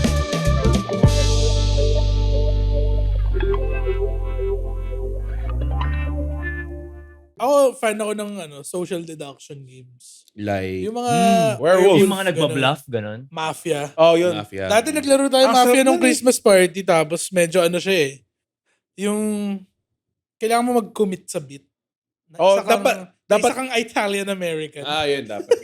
Ako, fan ako ng social deduction games. Like, Yung mga... Werewolf. Yung mga nagpa-bluff, ganun. Mafia. Oh, yun. mafia. Dati naglaro tayo Ang Mafia sarap nung nun eh. Christmas party, tapos medyo siya eh. Yung... Kailangan mo mag-commit sa beat. Oh, dapat dapat- kang Italian-American. Yun dapat.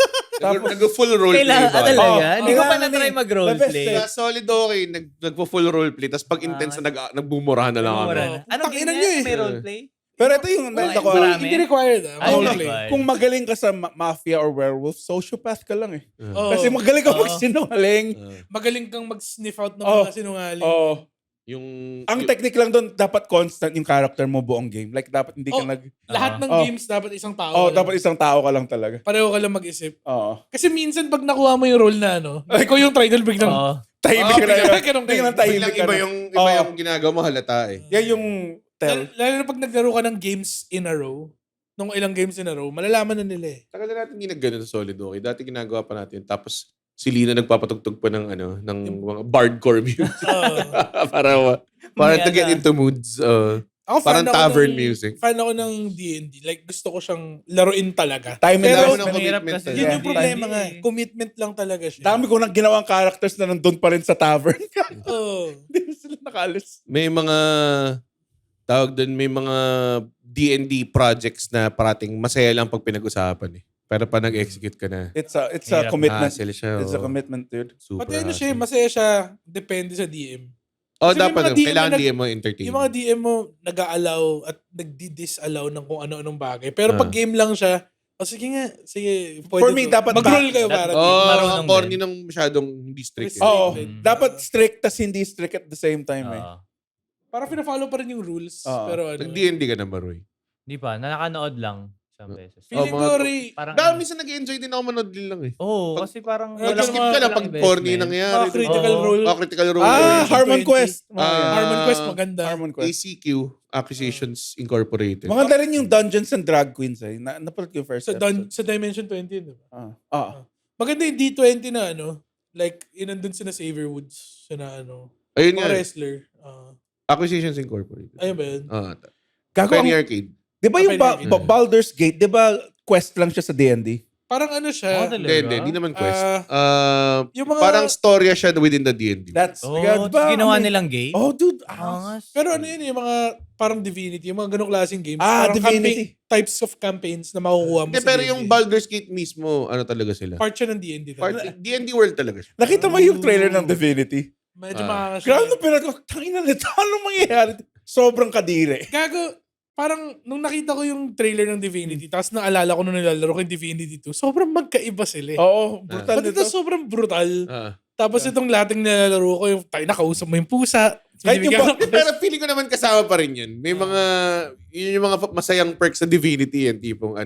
Nag-full roleplay Kailangan, ba? talaga? Hindi ko pa kailangan na-try eh. mag-roleplay. The Sa solid okay, nagpo-full roleplay, tapos pag intense na nagbumurahan na lang kami. Anong Takinan game nyo yan? eh. May roleplay? Pero ito yung nalita ko. marami. Hindi required Ay, roleplay. required. Kung magaling ka sa mafia or werewolf, sociopath ka lang eh. Oo. Kasi magaling ka Oo. magsinungaling. Magaling kang mag-sniff out ng Oh. mga sinungaling. Oh. Ang technique lang doon, dapat constant yung character mo buong game. Like, dapat hindi ka Oh, nag... Lahat ng Oh. games dapat isang tao. Oh, ka lang. dapat isang tao ka lang talaga. Pareho ka lang mag-isip. Oo. Kasi minsan pag nakuha mo yung role na ikaw yung triangle biglang. Oo. Tahimik ka na yun. Ganun Biglang kayo. tahimik Biglang ka iba na. yung yung ginagawa mo halata eh. Yan yung tell. Lalo na pag naglaro ka ng games in a row, nung ilang games in a row, malalaman na nila eh. Tagal na natin hindi nag-ganun sa Solid Okay. Dati ginagawa pa natin. Tapos si Lina nagpapatugtog pa ng ng mga bardcore music. para to get into moods. Ako Parang tavern music. Fan ako ng D&D. Like, gusto ko siyang laruin talaga. Time and Pero, effort. mahirap commitment kasi talaga. yun yung Yeah. problema nga. Commitment lang talaga siya. Dami ko nang ginawang characters na nandun pa rin sa tavern. Oo. Hindi na sila nakalis. May mga tawag doon, may mga D&D projects na parating masaya lang pag pinag-usapan eh. Pero pa nag-execute ka na. It's a Hirap. commitment. Hassle siya. It's a oo. commitment, dude. Super Pati ano siya, hassle. masaya siya. Depende sa DM. Oh, Kasi may dapat. mga DM Kailangan na DM mo entertain. Yung mga DM mo, nag-a-allow at nagdi-disallow ng kung ano-anong bagay. Pero pag game lang siya, sige nga, sige. Pwede For me, to. dapat mag-roll kayo para. Oh, Marunong ang corny din. ng masyadong hindi strict. Eh. Oo. Mm. Dapat strict tas hindi strict at the same time eh. Oo. Parang pina-follow pa rin yung rules. Oo. Pero ano. Nag-D&D ka na, Maroy. Hindi pa. Nakanood lang isang beses. Feeling Oh, ko, mga- Ray, Parang, Dahil minsan nag-enjoy din ako manood din lang eh. Oo, Pag- kasi parang Nag-skip ka lang pag corny nangyari. mga critical Oo. role. Critical Role. Harmon 20. Quest. Harmon Quest, maganda. Harmon Quest. ACQ, Acquisitions Incorporated. Maganda rin yung Dungeons and Drag Queens eh. Napanood ko yung first Sa, episode. sa Dimension 20, di ba? Ah. Maganda yung D20 na like, inandun sila Xavier Woods. Siya na Ayun mga nga. wrestler. Acquisitions Incorporated. Ayun ba yun? Gago Penny ang, Arcade. di ba yung Penny Arcade. Baldur's Gate, di ba quest lang siya sa D&D? Parang siya. Oh, Hindi, hindi naman quest. Yung mga, Parang storya siya within the D&D. That's, Oo, di ba, tapos ginawa may- nilang game. Oh, dude. Angas. pero ano yun, yung mga parang Divinity, yung mga ganong klaseng games. Ah, parang Divinity. types of campaigns na makukuha mo Hindi, sa pero D&D. yung Baldur's Gate mismo, ano talaga sila? Part siya ng D&D. D&D world talaga siya. Nakita mo yung trailer ng Divinity? Medyo Ah. makakasya. Grabe na pinag tangina nito. Ano mangyayari? Sobrang kadire. Gago, parang nung nakita ko yung trailer ng Divinity, tapos naalala ko nung nilalaro ko yung Divinity 2, sobrang magkaiba sila eh. Oo, brutal Pati nito. ito sobrang brutal. Ah. Tapos itong lating nilalaro ko, yung tayo nakausap mo yung pusa. Kahit yung Binibigyan Eh, ka- pero feeling ko naman kasama pa rin yun. May mga, yun yung mga masayang perks sa Divinity yan. Tipong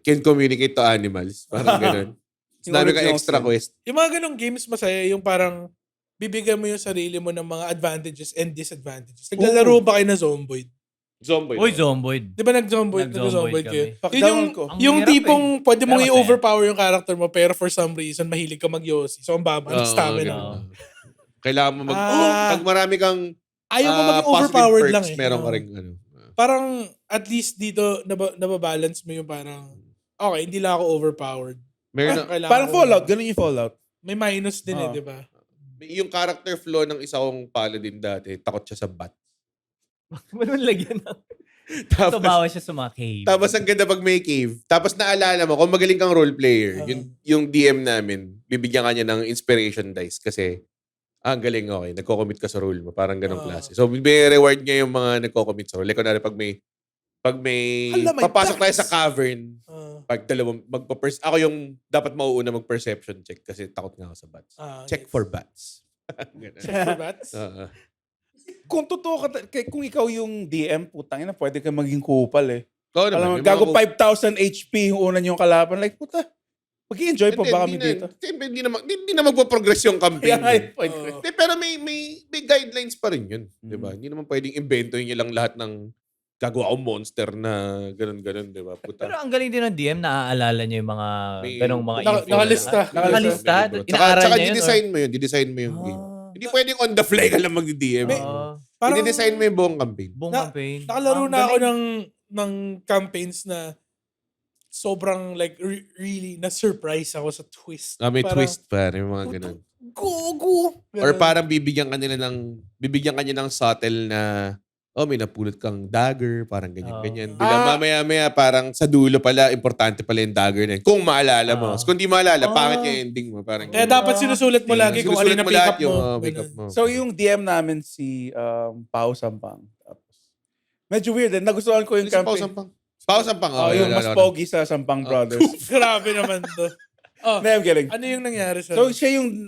can communicate to animals. Parang ganun. Yung Dami ka original extra sin. quest. Yung mga ganong games masaya, yung parang bibigyan mo yung sarili mo ng mga advantages and disadvantages. Naglalaro ba kayo na Zomboid? Zombie. Uy, Zomboid. Di ba nag-Zomboid? Nag-Zomboid kayo? kami. Yun yung, ko. Ang yung hirap tipong pwede mong Pero i-overpower yung character mo pero for some reason mahilig ka mag-Yossi. So ang baba ng Oo, stamina ganun. mo. Kailangan mo pag marami kang Ayaw mo maging positive overpowered perks, lang eh. meron ka Oo. rin Parang at least dito nababalance mo yung parang okay, hindi lang ako overpowered. Meron Kailangan Parang ko- Fallout. Ganun yung Fallout. May minus din Oo. di ba? yung character flow ng isa kong paladin dati, takot siya sa bat. Walang lagyan ng... Tapos, Tumawa siya sa mga cave. tapos ang ganda pag may cave. Tapos naalala mo, kung magaling kang role player, yung DM namin, bibigyan ka niya ng inspiration dice kasi ang galing, okay, nagko-commit ka sa role mo. Parang ganong klase. So, may reward niya yung mga nagko-commit sa role. Like, kunwari, pag may Hala, may papasok tayo dice. sa cavern, pag dalawang, ako yung dapat mauuna mag-perception check kasi takot nga ako sa bats. Check for bats. Ganun. Check for bats. Oo. Kung totoo ka, kung ikaw yung DM, putang ina, pwede ka maging kupal eh. Oo naman, Alam mo, may mga gago 5,000 HP yung una niyong kalaban. Like, puta, mag-enjoy pa ba kami dito? Hindi na magpo-progress yung campaign. Kaya nga eh. yung point ko. Oo. Pero may guidelines pa rin yun. Di ba? Hindi naman pwedeng inventoyin niya lang lahat ng gagawa akong monster na ganun-ganun, di ba? Puta. Pero ang galing din ng DM, naaalala niya yung mga May- ganong mga Naka- info. nakalista. Nakalista? Tsaka Inaaral niya yun? didesign mo yun. Didesign mo yung game. Hindi pwedeng on the fly ka lang mag-DM. Parang I-design mo yung buong campaign. Buong Na- campaign. nakalaro Ang na ako galing. ng campaigns na sobrang like really na-surprise ako sa twist. May Parang, twist pa. Yung mga ganun. Gogo! Or Ganun. parang bibigyan ka ng subtle na may napulot kang dagger, parang ganyan-ganyan. Bilang mamaya-maya, parang sa dulo pala, importante pala yung dagger na yun. Kung maalala mo. Kung di maalala, pangit yung ending mo. Parang Kaya dapat sinusulat mo lagi kung ano sinusulat na mo pick lahat up yung, mo. pick up Ganun. mo. So yung DM namin si Pao Sampang. Tapos, medyo weird eh. Nagustuhan ko yung Yung campaign. Pao Sampang. Yung mas pogi sa Sampang Brothers. Grabe naman to. Oh, I'm kidding. ano yung nangyari sa... So, siya yung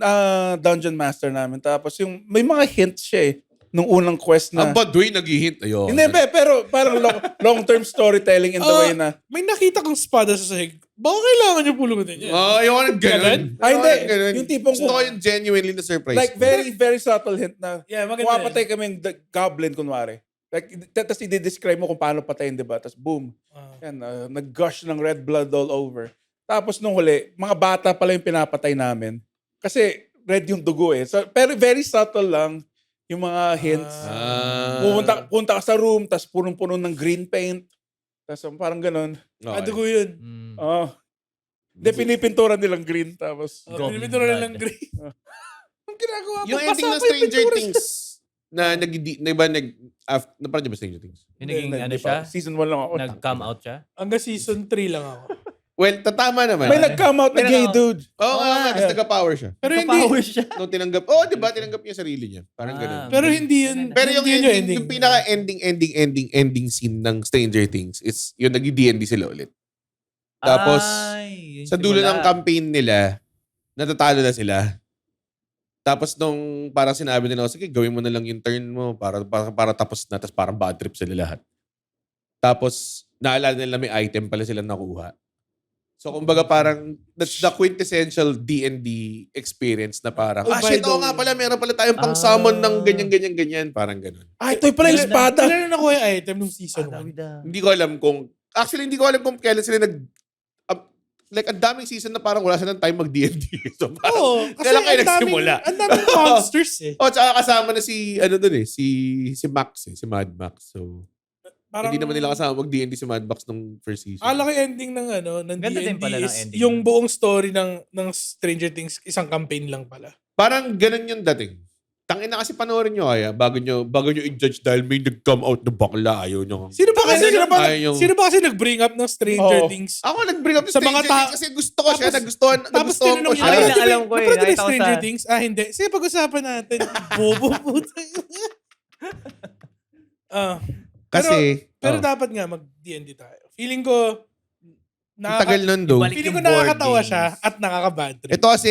dungeon master namin. Tapos yung, may mga hints siya nung unang quest na. Ang Baduy nag-hint. Ayun. Hindi, pero parang long-term storytelling in the way na. May nakita kong espada sa sahig. Baka kailangan niyo pulutin yan. Ayoko ng ganun. Hindi. Ganun. Yung tipong Gusto ko yung genuinely na surprise. like very, very subtle hint na Yeah, maganda pumapatay kami yung goblin, kunwari. Like, tapos i-describe mo kung paano patayin, di ba? Tapos boom. Yan, nag-gush ng red blood all over. Tapos nung huli, mga bata pala yung pinapatay namin. Kasi red yung dugo eh. So, pero very subtle lang yung mga hints. Punta ka sa room, tapos punong-puno ng green paint. Tapos parang ganun. Dugo yun. Oo. Hindi, pinipintura nilang green. Tapos, Pinipintura nilang green. Ang ginagawa Yung ending ng Stranger Things na napanood niyo ba Stranger Things? Yung naging Hindi ano pa. siya? Season 1 lang ako. Nag-come out siya? Hanggang season 3 lang ako. Well, tatama naman. May nag-come out na gay dude. Oo nga, kasi taga-power siya. Pero hindi, Nagka-power siya. Nung tinanggap, di ba? Tinanggap niya yung sarili niya. Parang ganun. pero hindi yun. Pero yung hindi yun ending, yung pinaka-ending scene ng Stranger Things is yung nag-D&D sila ulit. Tapos, Ay, yun sa dulo simula. ng campaign nila, natatalo na sila. Tapos nung parang sinabi nila, sige, gawin mo na lang yung turn mo para tapos na. Tapos parang bad trip sila lahat. Tapos, naalala nila may item pala sila nakuha. So, kumbaga parang, that's the quintessential D&D experience na parang, shit, nga pala, meron pala tayong pang-summon ng ganyan. Parang ganun. Ito pala yung espada. Kailan na nakuha yung item nung season 1? Hindi ko alam kung kailan sila like, ang daming season na parang wala silang time mag-D&D. So, parang, kailan kayo nagsimula? Ang daming monsters eh. Tsaka kasama na si Max si Mad Max. So, Parang, hindi naman nila kasama mag-D&D si Mad Max nung first season. Laki ending ng Ganda din D&D pala ng is ending yung nun. buong story ng Stranger Things, isang campaign lang pala. Parang ganun yung dating. Tangina kasi panoorin nyo kaya bago nyo i-judge dahil may nag-come out na bakla. Ayaw nyo. Sino ba kasi nag-bring up ng Stranger Oo. Things? Ako nag-bring up Sa sa mga mga kasi gusto ko siya. Nagustuhan Tapos ko tinanong siya. Ay, alam ko eh. Napanood Nakita ko Stranger sa- Things? Hindi. Sige, pag-usapan natin. Bobo puta. Pero dapat nga mag-D&D tayo. Feeling ko, Tagal nun do. Balik feeling ko yung board nakakatawa games. siya at nakaka-bad trip. Ito kasi,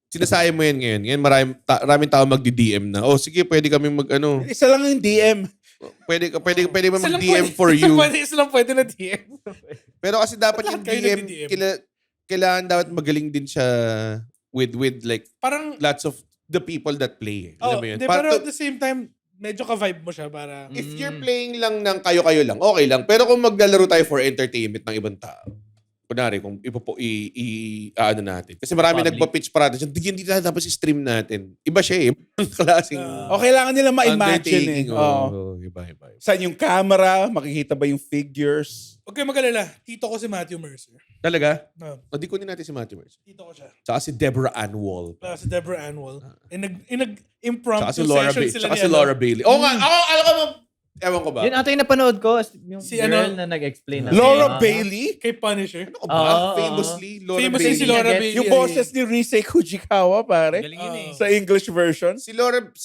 sinasayang mo yan ngayon. Ngayon maraming tao magdi-DM na. Sige, pwede kami mag-ano. Isa lang yung DM. Pwede ba Isa lang mag-DM pwede- for you? Isa lang pwede na DM. Pero kasi dapat Lahat yung kayo DM, nagdi-DM. kailangan dapat magaling din siya with like Parang, lots of the people that play. Alam mo yun? pero at the same time, medyo ka-vibe mo siya para... If you're playing lang ng kayo-kayo lang, okay lang. Pero kung maglalaro tayo for entertainment ng ibang tao, kunwari, kung ano natin. Kasi marami Public. nagpa-pitch para natin. Hindi tayo dapat stream natin. Iba siya eh. Ang klaseng O kailangan nila undertaking. ma-imagine eh. Oo. Iba. Saan yung camera? Makikita ba yung figures? Huwag kayo mag-alala. Tito ko si Matthew Mercer. Talaga? No, O di kunin natin si Matthew Mercer. tito ko siya. Tsaka si Deborah Ann Wall. Si Deborah Ann Wall. Nag-impromptu Tsaka si Laura, session sila tsaka ni si Laura Bailey. Oo nga. Alam ko mo. Ewan ko ba? Yun ata yung napanood ko. Yung Si girl ano? na nag-explain. na- Laura Ah. Bailey? Kay Punisher. Ano ko ba? Oo. Famously, Laura Famous Bailey. si Laura Gets Bailey. Yung boses ni Rise Kujikawa, pare. Galing yun eh. Sa English version. Si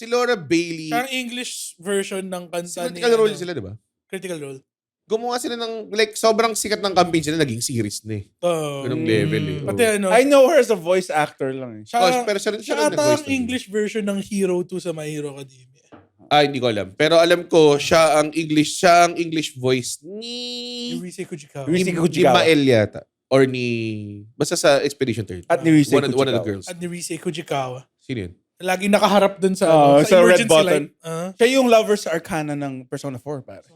Laura Bailey. Siya ang English version ng kanta ni... Critical Role sila, di ba? Critical Role. Gumawa sila ng, like, sobrang sikat ng campaign sila, naging series na eh. Ganong level eh. Pati ano, I know her as a voice actor lang eh. Pero siya rin siya nag-voice ata ang nun. English version ng Hero 2 sa My Hero Academia. Hindi ko alam. Pero alam ko, siya ang English voice ni... Yung Rise Kujikawa. Rise Ni Kujikawa. Mael yata. Or ni... Basta sa Expedition 30. At ni Rise One of the Kujikawa. girls. At ni Rise Kujikawa. Sino yun? Lagi nakaharap dun sa, Sa red emergency button. light. Siya yung Lover's Arcana ng Persona 4, pare.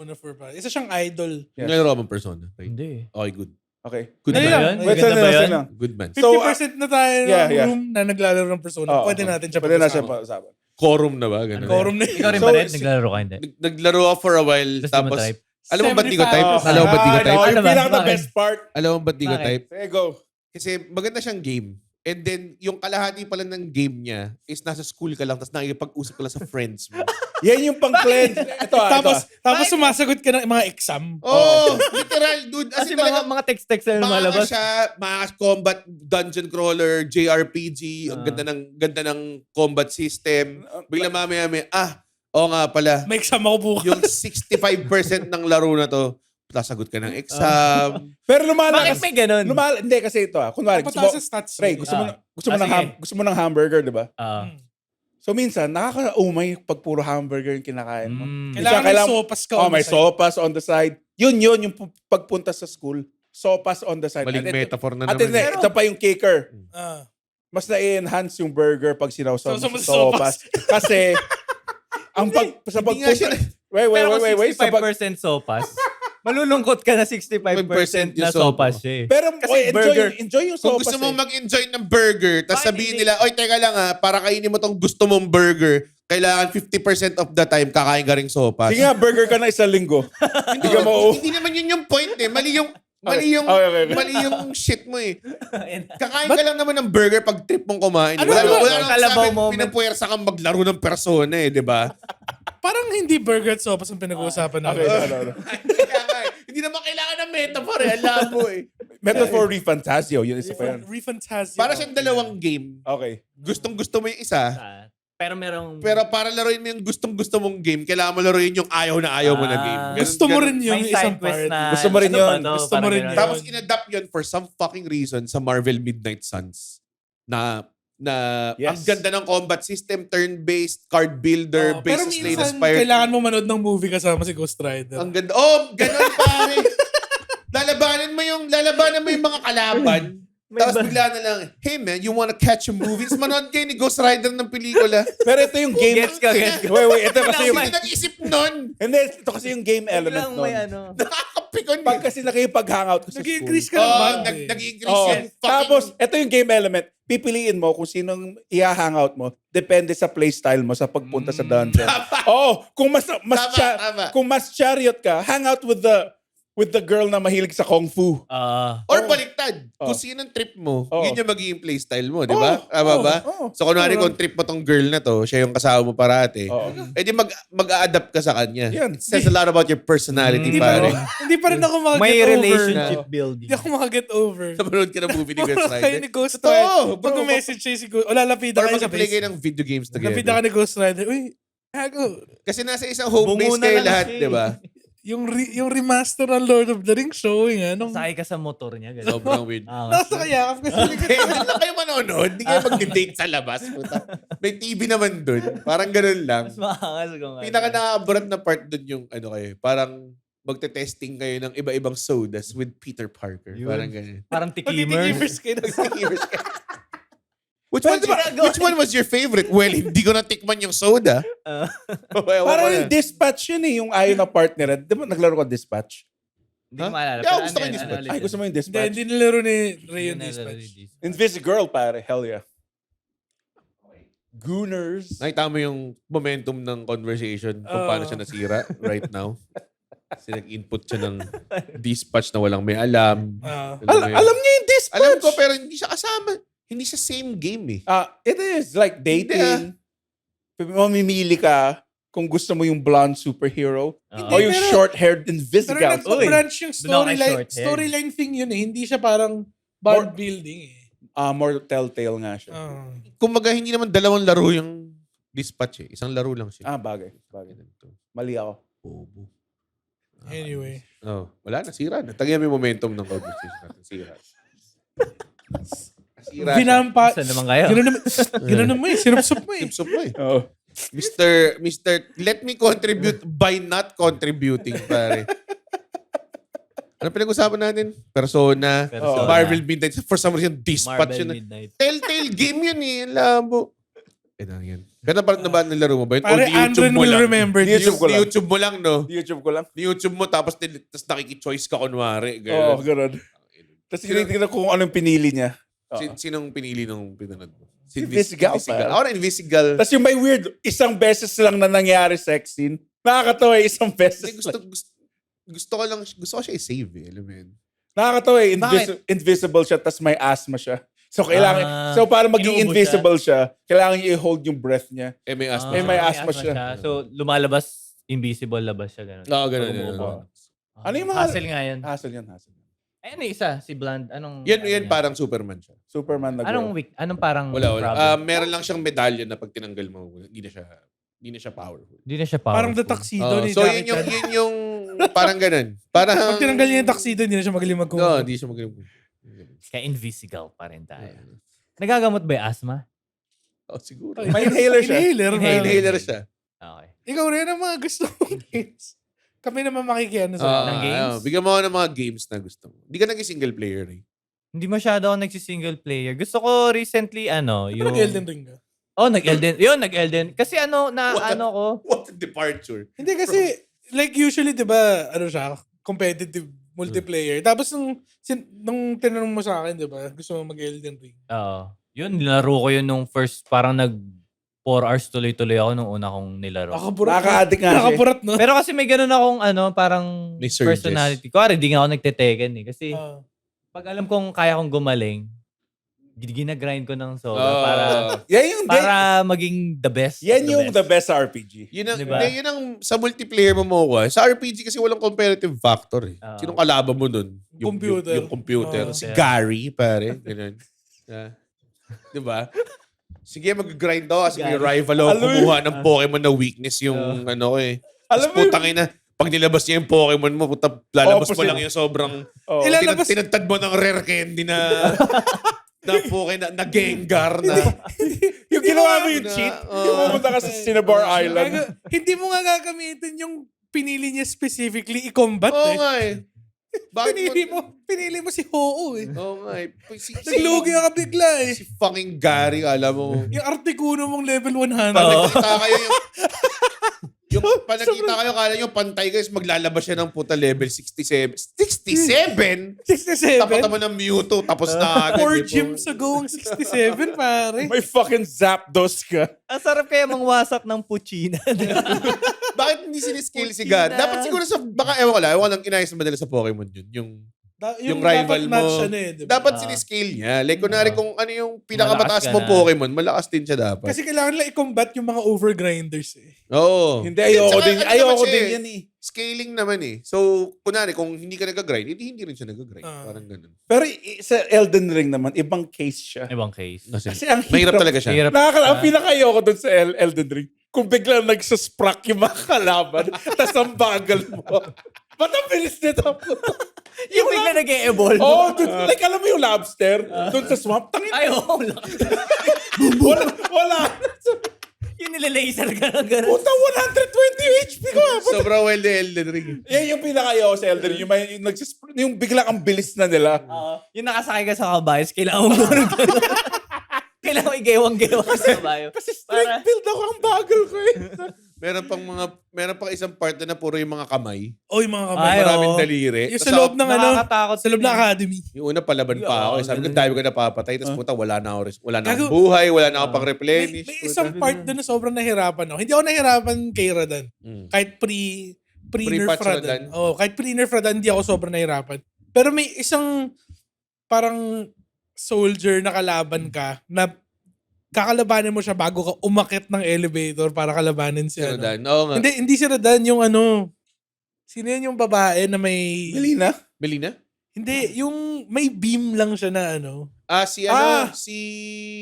Isa siyang idol. Yes. Ngayon ako persona. Right? Hindi. Okay, good. Okay. Good Dali man. lang. Yun? Wait, Ganda ba yun? lang. Good man. 50% na tayo ng yeah. room na naglalaro ng Persona. Pwede natin siya Pwede na siya pag-usapan. pag-usapan. Quorum na ba? Ganun. Quorum na Ikaw rin So, ba rin? Naglalaro ka hindi? Naglaro ako for a while. Tapos di mo Tapos, type? alam mo ba't di ko type? 75%. Alam mo ba't di ko type? Yung Ano ba? pinaka the Bakit? best part. Alam mo ba't di ko Bakit? type? Sige, go. Kasi maganda siyang game. And then, yung kalahati pala ng game niya is nasa school ka lang tapos nakikipag-usap ka lang sa friends mo. Yan yung pang-cleanse. Ito. Tapos sumasagot ka ng mga exam. Oh, literal, dude. As Kasi in, talaga, mga text-text na mga lumalabas. siya, mga combat dungeon crawler, JRPG, ang ganda ng combat system. Bigla mamaya oo nga pala, May exam ako bukas. yung 65% ng laro na to, sasagot ka ng exam. Pero Bakit may ganun? Hindi kasi ito kunwari, Mataas sa stats Ray, yun. gusto mo sige. gusto mo ng hamburger, di ba? Ah. So minsan, nakaka-umay pag puro hamburger yung kinakain mo. Kailangan may sopas ka. may sopas on the side. Yun yung pagpunta sa school. Sopas on the side. Maling At ito- metaphor na At naman. ito pa yung kicker. Ah. Mas na-enhance yung burger pag sinawsaw mo Sausaw mo sa sa sopas. Kasi, ang sa Hindi nga siya pagpunta... Wait. Sa 65% sopas. Malulungkot ka na 65% na sopas siya eh. Pero Kasi burger. enjoy yung Kung sopas. gusto mong mag-enjoy ng burger, tapos Bakit sabihin hindi? nila, oy, teka lang para kainin mo tong gusto mong burger, kailangan 50% of the time kakain ka ring sopas. Sige nga, burger ka na isang linggo. Hindi ka mo... Hindi naman yun yung point eh. Mali yung shit mo eh. Kakain ka lang naman ng burger pag trip mong kumain. Ano wala ba? namang Kalabaw sabi, moment. pinapuwersa kang maglaro ng persona eh, di ba? Parang hindi burger at sopas ang pinag-uusapan natin. Okay, no. Kaya nga eh. Hindi naman kailangan ng metaphor eh. Alam mo eh. Metaphor Refantasio. Yun isa pa yan. Refantasio. Para siyang dalawang game. Okay. Gustong-gusto mo yung isa, Pero merong... pero para laruin mo yung gustong-gusto mong game, kailangan mo laruin yung ayaw na ayaw mo na game. Ganun- Gusto mo ganun. rin yung may isang side quest part. na... Gusto mo rin ano yun. ba to? Gusto mo Parang rin ganun. yun. Tapos inadapt yun for some fucking reason sa Marvel Midnight Suns. Na Yes. ang ganda ng combat system, turn-based, card builder, Pero based slate minsan, aspired. kailangan mo manood ng movie kasama si Ghost Rider. Ang ganda. Oh, ganun pare. lalabanan mo yung mga kalaban. Tapos bigla na lang, hey man, you wanna catch a movie? Tapos manood kayo ni Ghost Rider ng pelikula. Pero ito yung game... Gets ka. Wait. Ito kasi yung... Sino nag-isip nun? Hindi, ito kasi yung game element Lang may nun. ano. Nakakapikon Pag kasi nakipag-hangout ko sa school. Nag-increase ka ng Oh, band eh. nag-increase Oo. yung fucking... Tapos, ito yung game element. Pipiliin mo kung sinong i-hangout mo. Depende sa playstyle mo sa pagpunta sa dungeon. Oh, kung Tama. kung mas chariot ka, hang out with the girl na mahilig sa kung fu. Or baliktad. Oh. Kung sinong trip mo, Oh. yun yung magiging playstyle mo, di ba? Tama ba? Oh. So, kunwari kung trip mo tong girl na to, siya yung kasama mo parate, Oo. edi mag-a-adapt ka sa kanya. Yan. It says a lot about your personality, Hindi pare. Hindi pa rin ako makaget May over. relationship building. Hindi ako makaget over. Napanood ka ng movie ni Ghost Kayo Rider. ni Ghost Totoo, Rider. bro. Pag message siya si Ghost, o lalapida Or kayo sa mag-play base. kayo ng video games Lapida ka together. ni Ghost Rider. Uy, gago. Kasi nasa isang home base Bumuna kayo lang lahat, siya di ba? Yung remaster ng Lord of the Rings showing, anong... Sakay ka sa motor niya. Ganun. Sobrang weird. Nasa kayakap kasi. Hindi lang kayo manonood. Hindi kayo mag-date sa labas. Puta. May TV naman dun. Parang ganun lang. Mas makangas kung ano. Pinaka nakakaburat na part dun yung parang magte-testing kayo ng iba-ibang sodas with Peter Parker. Yun. Parang ganun. Parang Pag-titimers tikimers. kayo. Which one was your favorite? Well, hindi ko natikman yung soda. Parang yung dispatch yun eh, yung ayaw na partner. Di ba naglaro ka dispatch? Hindi ko maalala. Yeah, Pero gusto ko yung ano dispatch. ulit Ay, yun? gusto mo yung Hindi, dispatch? hindi nilaro ni Ray yung Hindi nalaro dispatch. yung dispatch. Invisigirl, pare. Hell yeah. Gooners. Nakita mo yung momentum ng conversation kung paano siya nasira right now. Kasi nag-input siya ng dispatch na walang may alam. Alam niyo yung dispatch? Alam ko, pero hindi siya kasama. Hindi siya same game eh. It is like dating. Mamimili ka kung gusto mo yung blonde superhero o yung pero- short-haired Pero Invisigal. nag-branch yung Doon ako storyline. short hair. Storyline thing yun eh. Hindi siya parang bond building eh. More telltale nga siya. Kumbaga, hindi naman dalawang laro yung dispatch eh. Isang laro lang siya. Bagay. Mali ako. Bobo. Anyway. Oh, wala, nasira na. Tagyan mo yung momentum ng conversation natin. Nasira. Nasira. Vinampa. Saan naman kayo? Gano'n mo eh. Sinupsup mo eh. Tipsop mo eh. Oh. Mr. Let me contribute by not contributing, pare. Ano pinag-usapan natin? Persona. Persona. Marvel Midnight. For some reason, dispatch Marvel yun. Midnight. Telltale game yun eh. Ang labo. Yan. Pero parang na ba nilaro mo ba yun? O Pare, di YouTube Andren mo will lang? remember Di this. YouTube ko lang. YouTube mo lang, no? YouTube ko lang. YouTube mo, tapos nakiki-choice ka kunwari. Oo, Ganun. ganun. Tapos tinitignan ko kung anong pinili niya. Sinong pinili nung pinanood mo? Si Invisigal, pare. Ako na Invisigal. Tapos yung may weird, isang beses lang na nangyari sex scene. Nakakatawa eh, isang beses Kasi lang. gusto ko siya i-save eh. Alam mo yun? Nakakatawa eh, Bakit? invisible siya, tapos may asthma siya. So kailangan, so para maging inuubo invisible siya, kailangan niya i-hold yung breath niya. May asthma. Eh, siya. may asthma siya. So, lumalabas, invisible labas siya. Ganun. Oo, ganun. Umuubo. Ano yung mga- Hassle nga yan. Hassle yan. Ayun isa, si Bland. Anong... Yan ano niya? parang Superman siya. Superman na Anong girl. week? Anong parang Wala. problem? Meron lang siyang medalya na pag tinanggal mo, hindi na siya powerful. Hindi na siya powerful. Parang the tuxedo Oh, ni so Jackie yun Chan. yung parang ganun. Parang, Pag tinanggal niya yung tuxedo, hindi na siya magaling no, magkumuha. hindi siya magaling. Kaya invisible pa rin tayo. Nagagamot ba yung asthma? Oh, siguro. May inhaler siya. Inhaler. Inhaler. Inhaler siya. Okay. Ikaw rin ang mga gusto mong games. Kami naman makikiano sa ng games? Bigyan mo ako ng mga games na gusto mo. Hindi ka nag-single player eh. Hindi masyado ako nagsi-single player. Gusto ko recently, Yung yung... Elden Ring ka. Oh, nag-Elden. Yun, nag-Elden. Kasi What? ko... What a departure. Hindi kasi, like usually, di ba, ano siya, competitive multiplayer. Tapos nung tinanong mo sa akin, di ba, gusto mo mag-Elden Ring. Oo. Yun, nilaro ko yun nung first, parang 4 hours tuloy-tuloy ako nung una kong nilaro. Nakaka-addict nga siya. Nakapurat, no? Pero kasi may ganun akong parang May surges. personality. Kuwari, di nga ako nagte-Tekken eh. Kasi Ah. pag alam kong kaya kong gumaling, ginagrind ko ng sobra para maging the best. Yan yung the best sa RPG. Yun ang, Diba? yun ang sa multiplayer mo makuha. Sa RPG kasi walang competitive factor eh. Sinong kalaban mo dun? Computer. Yung computer. Si Yeah. Gary, pare. Ganun. Diba? Sige, mag-grind ako kasi may rival ako Alam mo kumuha ng Pokemon na weakness yung ano ko eh. Alam Tapos mo putang ina, pag nilabas niya yung Pokemon mo, lalabas mo Opposite. lang yung sobrang Oh. Ilalabas- tinagtad mo ng rare candy na Pokemon na Gengar na. Yung ginawa mo yung Na, cheat, oh. yung pumunta ka sa Cinnabar Island. Hindi mo nga gagamitin yung pinili niya specifically i-combat Oo eh. nga eh. Bakit Pinili mo si Ho-Oh eh. Oo nga eh. Naglugi ka bigla eh. Si fucking Gary, alam mo. Yung Articuno mong level 100. Pag nakita kayo yung pag nakita kayo, kala nyo pantay guys, maglalabas siya ng puta level 67. 67? 67? Tapat naman ng Mewtwo, tapos na. 4 gyms ago ang 67, pare. May fucking Zapdos ka. Ang sarap kaya mangwasak ng puchina. Bakit hindi siniscale si Gary? Dapat siguro sa, baka ewan ko lang, ewan ko lang inayos na madala sa Pokemon yun. Yung rival mo. Dapat siniscale niya. Like, kunwari kung ano yung pinakamataas Malakas ka mo na. Pokemon, malakas din siya dapat. Kasi kailangan lang i-combat yung mga overgrinders eh. Oo. Hindi, ayoko Tsaka din. ano Ayoko naman siya din eh, yan eh. Scaling naman eh. So, kunwari, kung hindi ka nag-grind, hindi rin siya nag-grind. Parang ganun. Pero sa Elden Ring naman, ibang case siya. Ibang case. Kasi ang Mahirap talaga siya. Hirap. Ang pinaka-ayoko dun sa Elden Ring, kung biglang nagsasprock yung mga kalaban, tas ang bagal mo. Ba't ang bilis nito? Yung bigla nag-e-evolve. Oh, like alam mo yung lobster, dun sa swamp, tangin. Ay, oo. Wala. Yung nilalaser ka na gano'n. Puta, 120 HP ko. Sobrang well the Elden Ring. Yan yung pinaka-ayoko sa Elden Ring, yung biglang ang bilis na nila. Yung nakasakay ka sa kabayos, kailangan mo gano'n. Kailangan mo igewang-gewang ka sa kabayo. Kasi strength build ako, ang bagal ko eh. Meron pang isang part na puro yung mga kamay. O yung mga kamay. Ay, Maraming oo. daliri. Yung Tas sa loob ako- ng ano, Nakakatakot. sa loob ng academy. Yung una palaban pa ako. Sabi ko, dahil ko napapatay. Tapos puta, wala na akong Gago. buhay. Wala na akong pang-replenish. May isang part doon na sobrang nahirapan ako. Hindi ako nahirapan kay Radan. Kahit pre-nerf Pre-patch Radan. Radan. Oh, kahit pre-nerf Radan, hindi ako sobrang nahirapan. Pero may isang parang soldier na kalaban ka na kakalabanin mo siya bago ka umakit ng elevator para kalabanin siya. Radan. Oo nga. Hindi si Radan yung ano. Sino yun yung babae na may... Melina? Melina? Hindi, yung may beam lang siya na ano. Si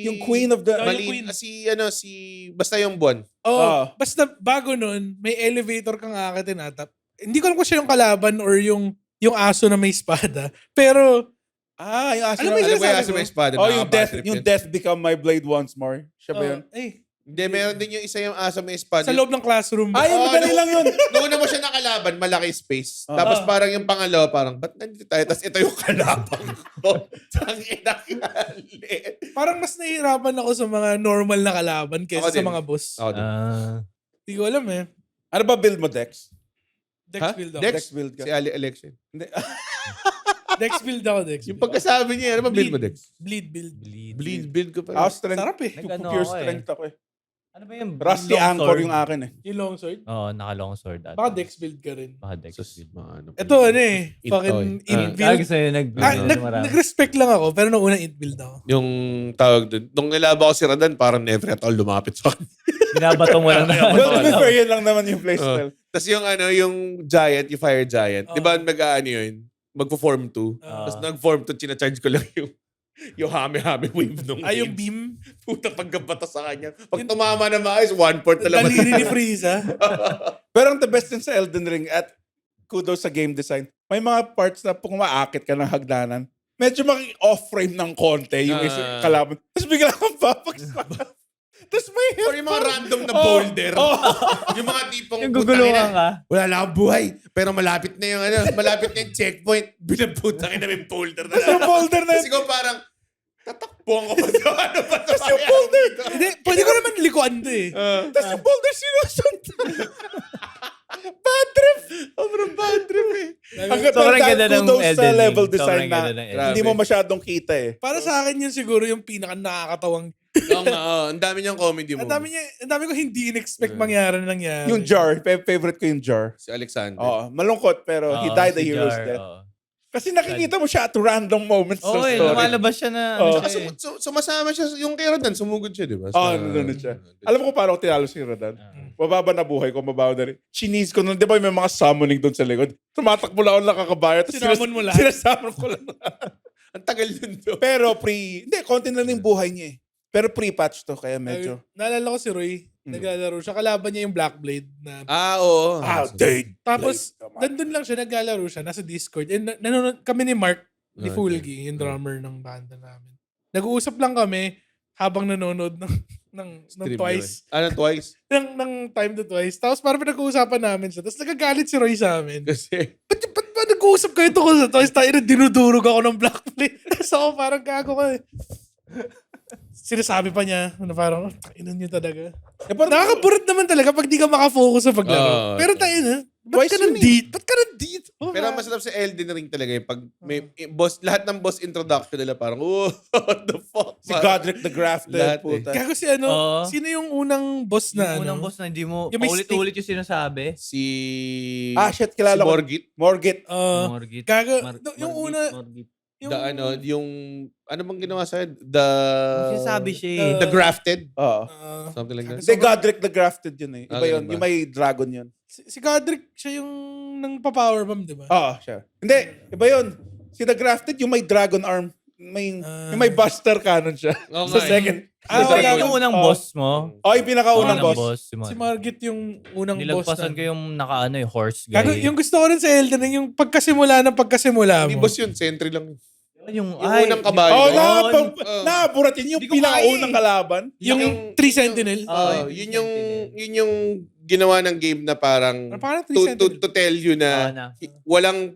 Yung Queen of the... Oh, yung Malin, Queen. basta yung buwan. Oh, basta bago nun, may elevator kang akitin ata. Hindi ko alam kung siya yung kalaban or yung aso na may espada. Pero, yung aso Ano na- ba yung Alam ko yung sinasabi asa ko? may espada. Oh, yung nakaka-bad trip yung yun. death become my blade once more. Siya ba yun? Hindi, meron din yung isa yung asa may espada. sa loob ng classroom. Yung madali lang yun. Noong una mo siya nakalaban, malaki space. Tapos parang yung pangalawa, parang, ba't nandito tayo? Tapos ito yung kalabang ko. Tangina kali. Parang mas nahihirapan ako sa mga normal na kalaban kaysa Ako sa din. mga boss. Ako din. Hindi ko alam eh. Ano ba build mo, Dex? Dex Ha? build ako. Dex? Dex build ka. Si Ali Election. Hindi. Dex build ako, Dex Yung build. pagkasabi niya, ano ba build mo, Dex? Bleed build. Build ko pa. Ako strength. Sarap eh. Nag-ano Pure ako eh. strength ako eh. Ano ba yung Rusty long Anchor sword? yung akin eh. Yung long sword. Oo, naka-long sword. Baka Dex build ka rin. Baka Dex Sus, build. mga ano. Ito ano eh. Ito Fucking eh. int build. Gusto yun, Nag-respect lang ako pero nung una int build ako. Yung tawag doon. Nung nilaba ko si Radan, parang never at all lumapit sa akin. Binabato mo lang na. Well, to be fair, yan lang naman yung playstyle. Tapos yung yung giant, yung fire giant. Di ba mag-aano yun? Magpo-form 2. Tapos nag-form 2, chinacharge ko lang yung hami-hami wave nung Yung waves. beam. Puta pagkabata sa kanya. Pag tumama na maayos, 1/4 na lang. Daliri ni Frieza. Pero ang the best din sa Elden Ring at kudos sa game design. May mga parts na kung maakit ka ng hagdanan, medyo off-frame ng konti yung kalaban. Tapos bigla kang papagsak. Tapos may Or yung mga random na boulder. Yung mga tipong Yung guguluhan ka. Wala na akong buhay. Pero malapit na yung malapit na yung checkpoint. Binabutang na may boulder na. Tapos yung boulder na Kasi ko parang, tatakbuhan ko pa ito. Ano ba ito? Tapos yung boulder. Hindi, pwede ko naman likuan to eh. Tapos yung boulder sinusundan. Bad trip. Sobrang bad trip eh. Sobrang ganda ng kudos sa Elden Ring. level design Sobrang na ganda ng Elden hindi mo masyadong kita eh. Para sa akin yun siguro yung pinaka nakakatawang. Oo nga, ang dami niyang comedy mo. Ang dami ko hindi in-expect mangyari na nangyari. Yung jar, favorite ko yung jar. Si Alexander. Oo, malungkot pero he died a hero's death. Kasi nakikita mo siya at random moments Oo, sa story. lumalabas siya na. Oo. ano siya eh. Sumasama siya, yung kay Rodan, sumugod siya, di ba? Nandun siya. Alam mo kung paano ko tinalo si Rodan? Mababa na buhay ko, mababa na rin. Chinis ko nun, di ba may mga summoning doon sa likod? Tumatakbo lang ako nakakabayan. Sinamon mo lahat? Sinasamon ko lang. Ang tagal nun to. Pero hindi, konti na lang yung buhay niya eh. Pero pre-patch to, kaya medyo. Naalala ko si Roy, naglalaro siya. Kalaban niya yung Blackblade na Oo. Dude. tapos, nandun lang siya, naglalaro siya, nasa Discord. And nanonood kami ni Mark, ni Fulgi, yung drummer ng banda namin. Nag-uusap lang kami habang nanonood ng Twice. Twice? ng Time to Twice. Tapos parang pinag-uusapan namin siya. Tapos nagagalit si Roy sa amin. Kasi, Ba't ba nag-uusap kayo tungkol sa Twice? Tayo na dinudurog ako ng Blackblade. Tapos ako parang gago ka eh. Sinasabi pa niya na parang, inan niyo talaga. Nakakaburat naman talaga pag di ka makafocus sa paglaro. Pero tayo na, ba't ka nandito? Ba't ka nandito? pero masarap sa Elden Ring talaga yung pag may boss, lahat ng boss introduction nila parang, what the fuck? Si Godric the Grafted. Lahat Puta. Gago si Oo. sino yung unang boss na Yung unang ano? boss na hindi mo Yung may paulit-ulit yung sinasabi. Si... Shit, kilala si ko. Morgit. Morgit. Morgit. Gago, Mar- yung Morgit, una, Morgit. yung, Ano bang ginawa sa'yo? The... Sinasabi siya eh. The Grafted? Oo. Something like that. Hindi, Godric the Grafted yun eh. Iba Ah, yun. ganun ba? Yung may dragon yun. si Godric, siya yung nang pa-powerbomb, di ba? Oo, siya. Hindi, iba yun. Si the Grafted, yung may dragon arm. Yung may buster cannon siya. Oo Sa nga eh. second. So, wala yun yung unang boss mo. Yung pinakaunang Unang boss. Si Si Margit yung unang boss Nilagpasan na. ko yung yung horse Gago, guy. yung gusto ko rin sa Elden Ring, yung pagkasimula Hindi mo. boss yun, sentry lang. Yung unang kabayo. Nakaburat yun. Yung Hindi ko pinakaunang kalaban. Yung 3 Sentinel. Yun yung ginawa ng game na parang Parang 3 to Sentinel. tell you na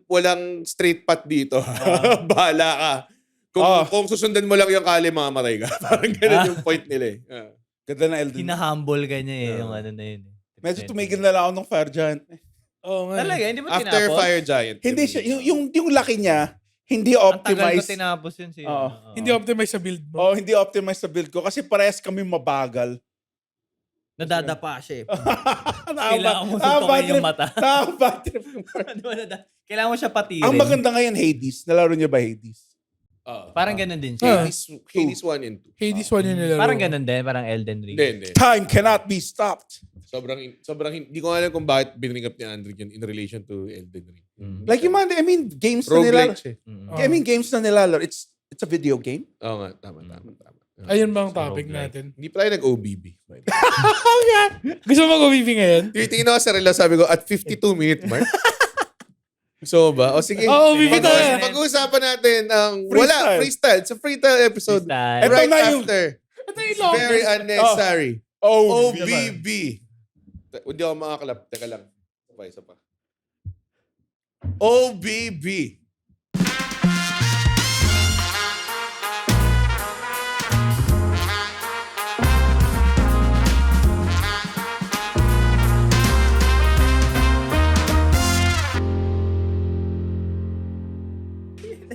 walang straight path dito. Bahala ka. Kung susundan mo lang yung kali, mamamatay ka. Parang ganun yung point nila eh. Ganda na Elden. Hinahumble ka niya eh. Yung ano na yun eh. Medyo tumigil na lang ako ng Fire Giant. Oo nga. Talaga, hindi mo After tinapos? Fire Giant. Hindi siya, yung laki niya, hindi Ang tagal ko optimized. tinapos yun siya. Oo. Hindi optimize sa build mo. Hindi optimized sa build ko kasi parehas kami mabagal. Nadadapa siya eh. Kailangan mo Nakaka-bad suntukin yung trip. mata. Nakaka-bad trip yung part. Kailangan mo siya patirin. Ang maganda ngayon, Hades. Nalaro niyo ba Hades? Parang ganun din siya. Hades 1 and 2. Hades 1 yung nilaro. Parang ganun din. Parang Elden Ring. Hindi. Time cannot be stopped. Sobrang hindi ko alam kung bakit binring up ni Andrew yun in relation to Elden Ring. Like yung mga, games na nilaro. Roguelike siya. Games na nilaro. It's a video game. Oo nga, tama. Ayun ba ang topic Roguelike. natin? Hindi pa tayo nag-OBB. Gusto mo mag-OVP ngayon? Titingin ako sa relo, sabi ko, at 52 minute mark. So ba? O sige. OVP tayo. Pag-uusapan natin ang Freestyle. freestyle. It's a freestyle episode. Freestyle. Ito Right na yung- after. Ito yung longest. Very unnecessary. OBB. OBB. Hindi ako makaklap. Teka lang. Isa pa. OBB.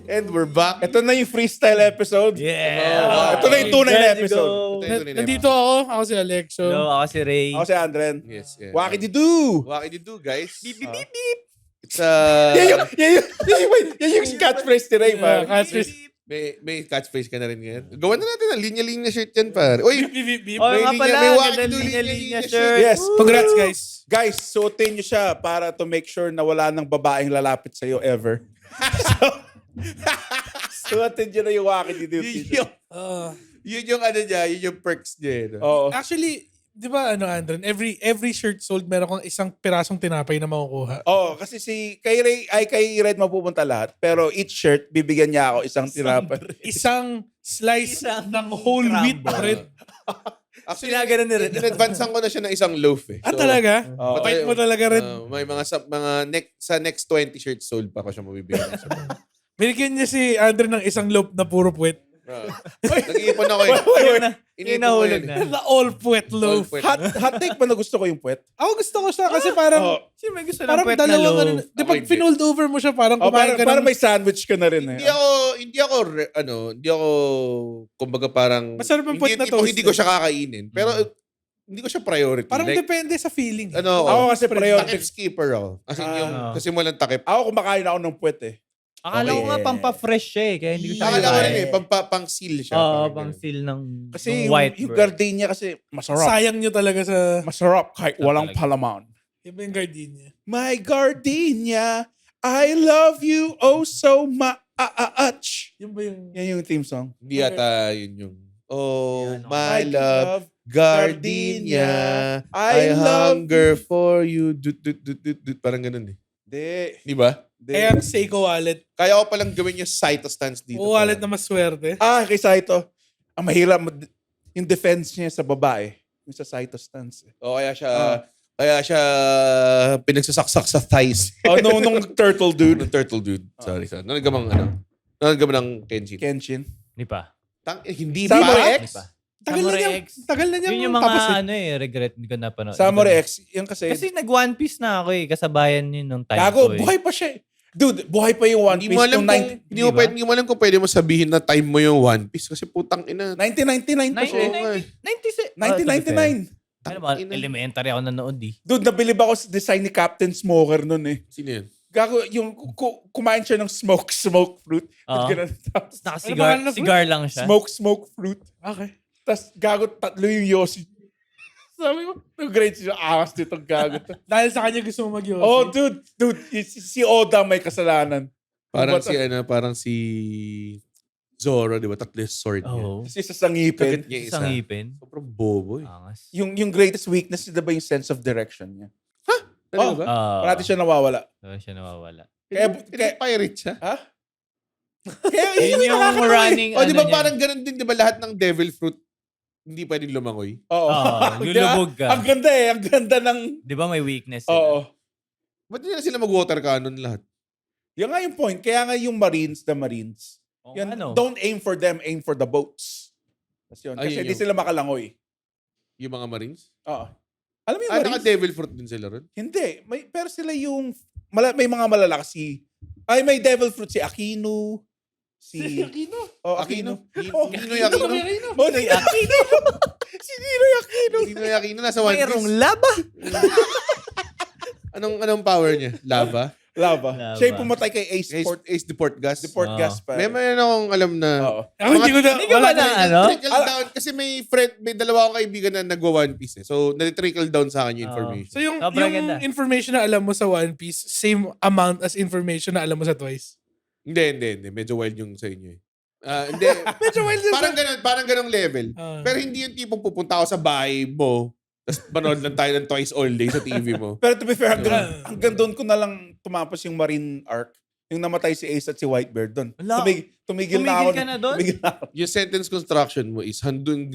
And we're back. Ito na yung freestyle episode. Yeah! Ito na yung tunay na Let's episode. go. Nandito ako si Alexo. Hello, ako si Ray. Ako si Andren. Yes, yes. Wakity-doo! What did you do, guys? Beep, beep, beep, beep. It's Yan yung catchphrase ni Ray, Yeah, man. catchphrase. may catchphrase ka na rin ngayon. Gawan na natin ang linya-linya shirt yan, pare. Uy! Beep, beep, beep, beep. Oh, May nga linya, pala. may Ganda Wakity-doo linya linya shirt. Yes. Congrats, guys. Guys, suotin nyo siya para to make sure na wala nang babaeng lalapit sa'yo ever. Suotin nyo na yung Wakity-doo Yun t-shirt. yung, yun yung ano niya, yun yung perks niya. Eh, no? Oo. Actually, Di ba Andren, every shirt sold meron kang isang pirasong tinapay na makukuha. Oo, kasi kay Red mapupunta lahat. Pero each shirt, bibigyan niya ako isang tinapay. Isang slice Isang ng whole wheat crumble. bread. Actually, Sinaganan ni Red. in-advancean ko na siya ng isang loaf eh. So, Talaga? Oo. Bait mo talaga, Red. may sa next 20 shirts sold pa ko siya mabibigyan. Binigyan niya si Andren ng isang loaf na puro puwet. Nag-iipon ako eh. Yung nahulog yun na. eh. The all puwet loaf. All puwet. Hot take ba na gusto ko yung puwet? Ako gusto ko siya kasi parang Sino may gusto ng parang puwet na dalawang loaf? Di pag Ako finold over mo siya, parang Oh, kumain ka para ng... may sandwich ka na rin eh. Hindi ako kumbaga parang Masarap ang puwet na tipong toast hindi ko eh. siya kakainin. Pero hindi ko siya priority. Parang like, depende sa feeling. Ako kasi priority. takip skipper ako. Kasi yung kasi walang takip. Ako kumakain ako ng puwet eh. Akala ko nga pampafresh siya eh. Kaya hindi ko siya Akala ko kinain. rin eh, pang seal siya. Oo, parang pang ganun. seal ng Kasi ng yung, white yung bread. gardenia kasi masarap. Sayang nyo talaga sa... Masarap kahit walang Talaga. palaman. Iba yung gardenia. My gardenia, I love you oh so much. Yun ba yung... Yan yung theme song. Hindi yata yun yung Oh, Yan, my love, gardenia, I love hunger for you. Dut. Parang ganun eh. Di. Di ba? Kaya ang Seiko wallet. Kaya ko palang gawin yung Saito stance dito. O wallet na mas swerte. Kay Saito. Ang mahirap, yung defense niya sa babae. Yung sa Saito stance. Eh. O kaya siya pinagsasaksak sa thighs. Nung turtle dude. Ng turtle dude. Sorry. Nanagamang ng Kenshin. Kenshin. Hindi pa. Hindi Samurai ba? X? Tagal na niya. Samurai X. Tagal na niya. Yun yung mga regret hindi ko napanood. Samurai X. Yan kasi. Kasi nag One Piece na ako eh. Kasabayan yun nung time Gago, ko eh. buhay pa siya eh. Dude, buhay pa yung One Hindi Piece mo alam nung kung, hindi mo alam kung pwede mo sabihin na time mo yung One Piece kasi putang ina. 1999 pa siya eh. 1999. Ano ba? Elementary ako nanood eh. Dude, nabilib ako sa design ni Captain Smoker nun eh. Sino yun? Gago, yung kumain siya ng smoke fruit. Oo. Ganun. Tapos, Tapos Ano pangalan na cigar lang siya. smoke fruit. Okay. Tapos gago, tatlo yung Yossi. Sabi ko, great siya. Angas nitong gago to. Dahil sa kanya gusto mo mag-yossi. Oh, dude, si Oda may kasalanan. Parang si Zoro, di ba? Tatlo yung sword niya. Oo. Kasi sa sangipin. Kagat niya isa. Isang ngipin. Sobrang bobo eh. Angas. Yung greatest weakness niya ba yung sense of direction niya? Talaga ba? Parati siya nawawala. Siya nawawala. Kaya pirate siya. Ha? Kaya Yun yung running O di ba niya. parang ganun din, di ba lahat ng devil fruit hindi pwedeng lumangoy? Oo. Lulubog ka. Ang ganda eh. Ang ganda ng... Di ba may weakness sila? Oo. Ba't hindi na sila mag-water cannon lahat? Yan nga yung point. Kaya nga yung the Marines. O, Yan, ano? don't aim for them, aim for the boats. Kasi yun. Ay, Kasi yun hindi yung- sila makalangoy. Yung mga marines? Oo. Alam mo yung Marines? Naka-devil fruit din sila ron? Hindi. Pero sila yung... may mga malalakas may devil fruit si Aquino. Si Aquino? Oh, Aquino. Ninoy Aquino? Oh, si Aquino. Si Ninoy Aquino. Ninoy Aquino nasa One Mayroong Piece. laba. Anong power niya? Lava? Lava. Siya yung pumatay kay Ace Port. Ace Deport Gas? Deport Oo. Gas pa. May akong alam na... Oo. Ako hindi ko na... Hindi ka ba na ano? Trickle down. Kasi may dalawa akong kaibigan na nagwa One Piece eh. So, nag-trickle down sa akin yung information. So yung Sobrang ganda. information na alam mo sa One Piece, same amount as information na alam mo sa Twice. Hindi. Medyo wild yung sa inyo eh. Hindi. Medyo wild din parang ganong level. Pero hindi yung tipong pupunta ako sa bahay mo, tapos manood lang tayo ng Twice all day sa TV mo. Pero to be fair, hanggang doon ko na lang tumapos yung Marine arc. Yung namatay si Ace at si Whitebeard doon. Wala. Tumigil na ako. Tumigil ka na doon? Tumigil na ako. Yung sentence construction mo is,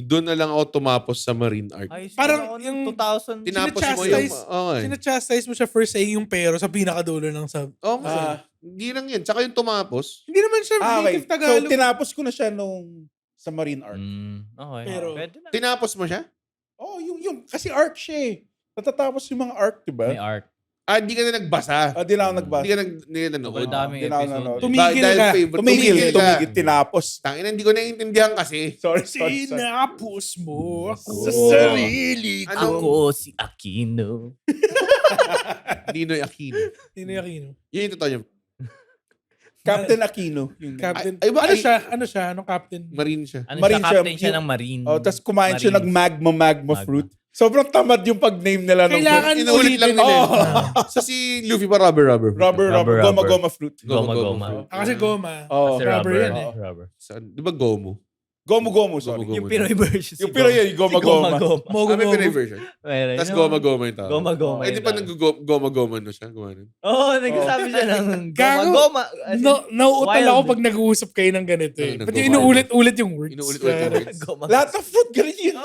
doon na lang ako tumapos sa Marine arc. Ay, Parang siguro yung 2000. Tinapos mo yung... sinachastise- Okay. Sinachastise mo siya first saying yung pero sa pinakadulo ng sub. Oo nga. Hindi lang yun. Tsaka yung tumapos. Hindi naman siya Okay. native So, Tagalog. tinapos ko na siya sa Marine arc. Okay. Pero- Pwede na. Tinapos mo siya? Oh, yung kasi arc siya eh. Natatapos yung mga arc, diba? May arc. Hindi ka na nagbasa. Di na ako nagbasa. Hindi ka nanood. Sobrang daming Di na ako episode. nanood. Tumigil Dahil ka. favorite. Tumigil, ka. tinapos. Tangina, hindi ko naiintindihan kasi. Sorry. Sinapos mo ako. Sa sarili ko. Anong Ako si Aquino. Ninoy Aquino? Sino yung Aquino? Yun yung totoo niya. Captain Aquino. Yung, Captain. Ay, ba- ano ay- siya? Ano siya? Anong captain? Marine siya. Ano Marine siya? siya, Captain siya yung- ng Marine. tapos kumain siya ng Marines. magma fruit. Sobrang tamad yung pag-name nila. Kailangan Inulit lang nila. Oh. Sa si Luffy pa rubber. Rubber. Rubber. Goma fruit. Goma. Kasi goma. Oh. Kasi Rubber rubber yan eh. eh. Rubber. Di ba Gomu? Gomu-gomu, sorry. Gomu-gomu. Yung Pinoy version. Yung Pinoy yun, goma-goma. Ah, may Pinoy version. Meron. Tapos Yung- goma-goma yung tao. Goma-goma. Eh, di yun pa lang. nag-goma-goma na siya. Gumanon. Oo, nagsasabi siya ng Gago. goma-goma. As in, Nauutal wild. ako pag nag-uusap kayo ng ganito eh. Ano, Ba't yung nag-go- inuulit-ulit yung words? Inuulit-ulit yung words. Goma. Lahat ng fruit, ganun yun.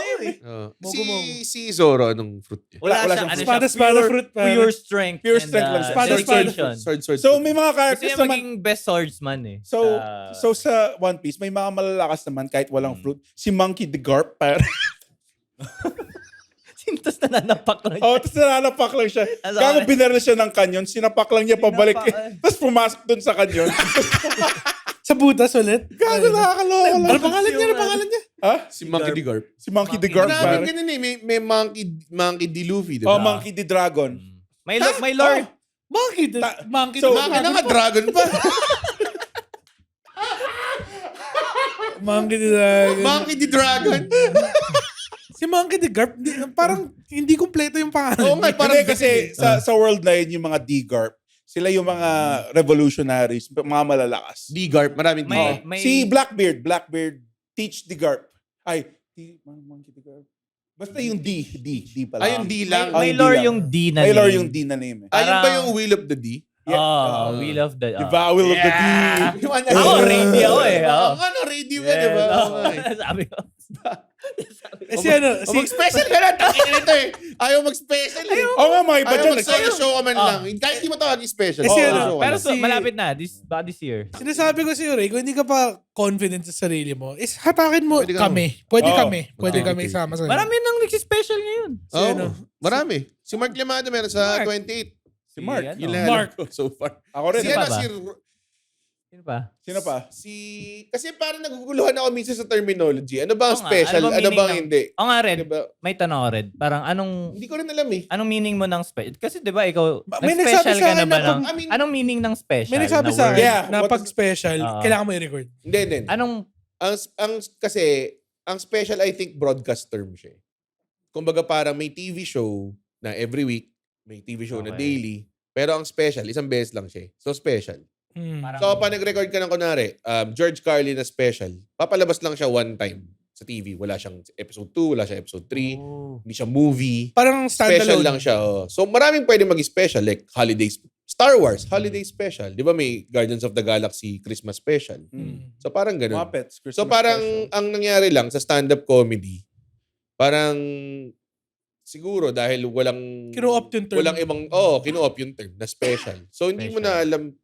Si Zoro, anong fruit niya? Wala Wala siyang siya, fruit. Espada fruit, pare. Pure strength. Pure and, strength lang. Espada, dedication. Sword. So, may mga Gusto characters niya naman. maging best swordsman eh. So sa One Piece, may mga malalakas naman kahit walang fruit. Si Monkey the Garp, par. Sintos na nanapak lang. Oh, tapos nananapak lang siya. Ano, Gago ano? binaril siya ng kanyon, sinapak lang niya pabalik. Sinapak, Tapos pumasok dun sa kanyon. Sa butas ulit? Gago, nakakaloka lang. Ano pangalan niya? Ano pangalan niya? Ha? Si Monkey D. Garp. Si Monkey the Garp, Maraming par. ganun eh. May Monkey D. Luffy, di Oh, ba? Monkey the Dragon. May lore. Monkey. So, Monkey. the Monkey na Dragon nga, pa. dragon pa. Monkey the Dragon. Monkey D. Dragon. Si Monkey the Garp, parang hindi kumpleto yung pangalan. Oo nga, Parang parang kasi sa world na yun, yung mga D-Garp, sila yung mga revolutionaries, mga malalakas. D. Garp. Maraming D. May- Oh. Si Blackbeard, teach the Garp. Ay, Monkey the Garp. Basta yung D pala. Ay, yung D lang. May Ay, lore D lang. yung D na May lore name. yung D na name eh. Ayun ba Parang- yung Will of the D? Yeah. Oh, we love the... Diba? Will of the D. Yung ano, Ako, ready ako eh. Oo. Ano, ready ka, di ba? Oo nga eh. Sabi ko. Si ano, O mag-special ka na. Tangin nito eh. Ayaw mag-special eh. Oo nga, mga iba Ayaw dyan. mag-solo show ka man lang. Kahit di mo tawagin special. Eh, si solo ano, show ka Pero lang. so, malapit na. This year. sinasabi ko sa'yo, Ray, kung hindi ka pa confident sa sarili mo, is hatakin mo Pwede ka kami. Pwede Oo. kami. Pwede Okay, kami okay. sama sa'yo. Marami nang nagsispecial ngayon. Oo, ano? marami. Si Mark Yamada meron sa Mark. 28. Si Mark. ano? Yun lang Mark. alam ko so far. Ako rin. Si Sino ano, pa ba? Sino pa? Sino pa? Kasi parang naguguluhan ako minsan sa terminology. Ano ba ang Oo nga, special? ano ba Ano meaning ba ng- hindi? Oo nga, Red. Diba? May tanong ako, Red. Parang Hindi ko rin alam eh. anong meaning mo ng special? Kasi di ba ikaw, May nag-special nagsabi sa ka na akin ba na ng... I mean, Anong meaning ng special? May nagsabi na sa akin word? Yeah. na What pag is- special, Oo. kailangan mo i-record. Hindi. Anong... Kasi, ang special I think broadcast term siya. Kumbaga parang may TV show na every week, may TV show na Okay. daily, pero ang special, isang beses lang siya. So special. Hmm. So pa nag-record ka ng kunwari, George Carlin na special, papalabas lang siya one time sa TV. Wala siyang episode 2, wala siyang episode 3, Oh. hindi siya movie. Parang Special standalone. lang siya. Oh. So maraming pwede mag-special like holidays. Star Wars, holiday special. Di ba may Guardians of the Galaxy Christmas special? Hmm. So parang ganun. Muppets. Christmas So parang special. ang nangyari lang sa stand-up comedy, parang siguro dahil walang Kinu-opt yung term. walang ibang kinu-opt yung term na special. So hindi mo na alam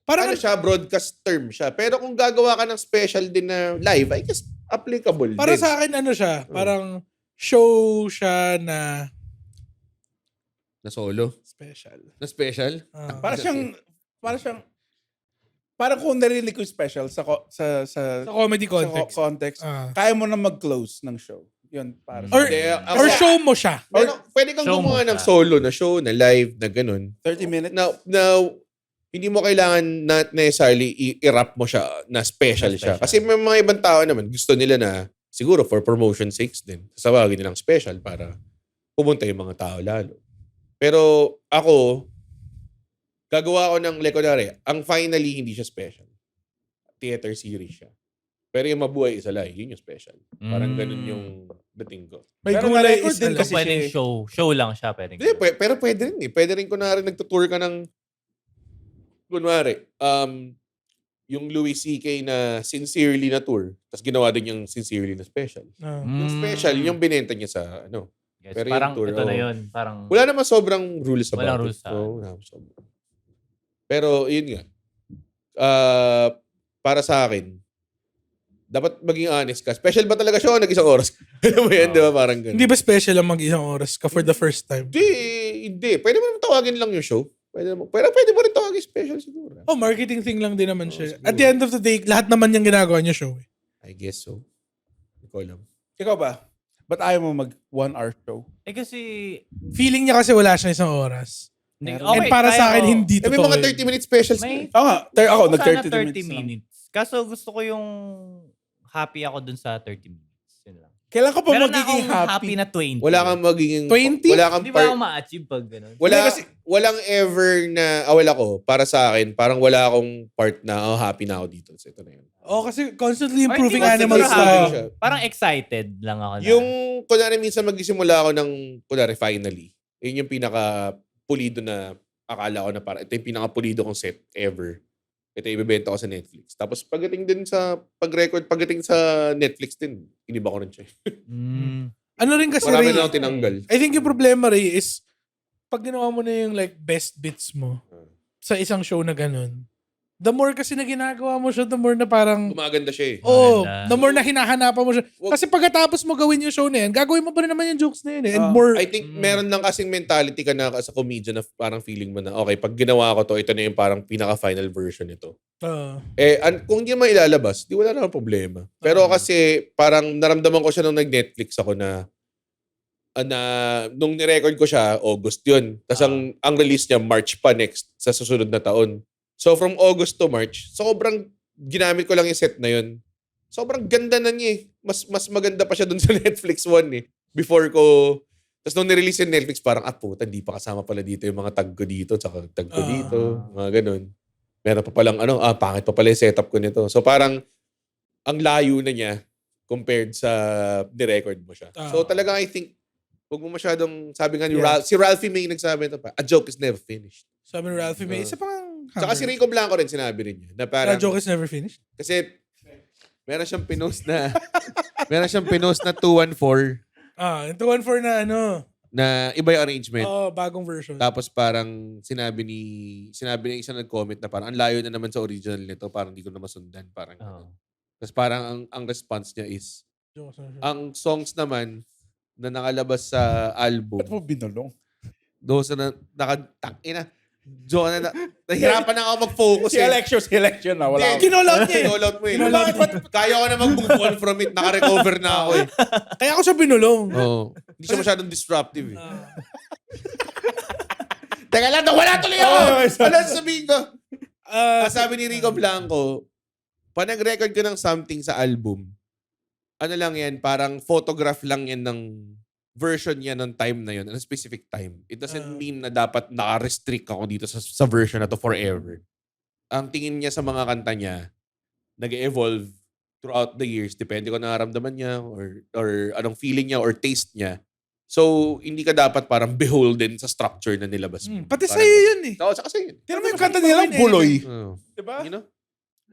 Parang ano siya, broadcast term siya. Pero kung gagawa ka ng special din na live, I guess applicable para din. sa akin ano siya, parang show siya na Na solo? special. Na special? Ah. Parang kung narinig ko yung special sa Sa comedy context. context, Ah. kaya mo na mag-close ng show. Yun, para sa Or, Hindi, or show mo siya. Pwede kang Show mo gumawa ng siya. solo na show, na live, na ganun. 30 minutes. Now, hindi mo kailangan not necessarily i-rap mo siya na special siya. Special. Kasi may mga ibang tao naman, gusto nila na, siguro for promotion sakes din, sasawagin nilang special para pumunta yung mga tao lalo. Pero ako, gagawa ko ng, like, kunwari, ang finally hindi siya special. Theater series siya. Pero yung mabuhay isa live, yun yung special. Parang ganun yung dating ko. May Pero gulay na-record is din alam. kasi Pwedeng siya eh. show. Show lang siya. Pwedeng Hindi, pero pwede rin eh. Pwede rin kunwari nagtutour ka ng, kunwari, yung Louis C.K. na sincerely na tour, tapos ginawa din yung sincerely na special. Ah. Yung special, yung binenta niya sa, ano. Yes, pero yung parang tour, ito na oh. yun. Parang... Wala naman sobrang rules about Walang it. rules sa- Oo, wala naman sobrang. Pero, yun nga. Para sa akin, dapat maging honest ka. Special ba talaga siya o nag-isang oras? Alam mo yan, di ba? Parang ganun. Hindi ba special ang mag-isang oras ka for the first time? Hindi. Pwede mo naman tawagin lang yung show. Pero pwede mo rin tawagin special siguro. Oh, marketing thing lang din naman Oo, siya. siguro. At the end of the day, lahat naman yung ginagawa niya show. Eh. I guess so. Hindi ko alam. Ikaw ba? Ba't ayaw mo mag 1-hour show? Eh kasi... Feeling niya kasi wala siya isang oras. Hindi- And para kaya sa akin, ko- hindi May totoo. mga yun. 30-minute specials. May... Oo nga. Ako, Sana nag-30 30 minutes. minutes. Kaso gusto ko yung happy ako dun sa 30 minutes. Yun lang. Kailan ka pa Meron na magiging akong happy? happy na 20. Wala kang magiging... 20? Wala kang Hindi ba ako ma-achieve pag gano'n? Walang ever na... wala ko. Para sa akin, parang wala akong part na, happy na ako dito. So, ito na yun. Oh, kasi constantly Or improving hindi ko animal siguro happy stuff. siya. Parang excited lang ako na. Yung, kunwari minsan magsisimula ako ng, kunwari finally, yun yung pinaka-pulido na akala ko na parang, ito yung pinaka-pulido kong set ever. Ito yung ibibenta ko sa Netflix. Tapos pagdating din sa pagdating sa Netflix din, iniba ko rin siya. Ano rin kasi, Marami Ray, na akong tinanggal. I think yung problema, Ray, is pag ginawa mo na yung like best bits mo sa isang show na ganun, the more kasi na ginagawa mo siya, the more na parang, Gumaganda siya eh. oh, Maganda. the more na hinahanapan mo siya. Kasi pagkatapos mo gawin yung show na yan, gagawin mo pa rin naman yung jokes na yun eh. And more, I think meron lang kasing mentality ka na sa comedian na parang feeling mo na, okay, pag ginawa ko to, ito na yung parang pinaka-final version nito. Kung hindi mo ilalabas, di wala namang problema. Pero kasi parang naramdaman ko siya nung nag-Netflix ako na nung nirecord ko siya, August yun. Tapos ang release niya, March pa next, sa susunod na taon. So from August to March, sobrang ginamit ko lang yung set na yun. Sobrang ganda na niya eh. Mas maganda pa siya dun sa Netflix one eh. Before ko... Tapos nung nirelease yung Netflix, parang, puta, hindi pa kasama pala dito yung mga tag ko dito, tsaka tag ko dito, mga ganun. Meron pa palang, pangit pa pala yung setup ko nito. So parang, ang layo na niya compared sa ni-record mo siya. So talagang I think, huwag mo masyadong, sabi nga ni si Ralphie May nagsabi ito pa, a joke is never finished. sabi ni Ralphie May, isa pang Tsaka si Rico Blanco rin sinabi rin niya. Na parang, a joke is never finished? kasi, meron siyang pinost na 214 Yung 214 na na iba yung arrangement. bagong version. Tapos parang sinabi ni isang nag-comment na parang ang layo na naman sa original nito, parang hindi ko na masundan. Parang ganun. Tapos parang ang response niya is, ang songs naman na nakalabas sa album, Ba't mo binulong? doon sa nahirapan na ako mag-focus Si election na. Wala Hindi, ako. Kinollout niya eh. Kinollout mo eh. Kinollout Bakit? Kaya ko na mag-move on from it. Naka-recover na ako eh. Kaya ako siya binulong. Oo. Hindi siya masyadong disruptive eh. Teka lang, wala tuloy ako! Ano sabihin ko? Sabi ni Rico Blanco, pag nag-record ka ng something sa album, ano lang yan, parang photograph lang yan ng version yan ng time na yun, a specific time. It doesn't mean na dapat naka-restrict ako dito sa version na to forever. Ang tingin niya sa mga kanta niya, nag-evolve throughout the years. Depende kung nararamdaman niya or anong feeling niya or taste niya. So, hindi ka dapat parang beholden sa structure na nilabas mo. Pati Parang- sa'yo yun eh. Oo, saka sa'yo yun. Tira mo yung kanta nila, Buloy. Oh. Diba? You know?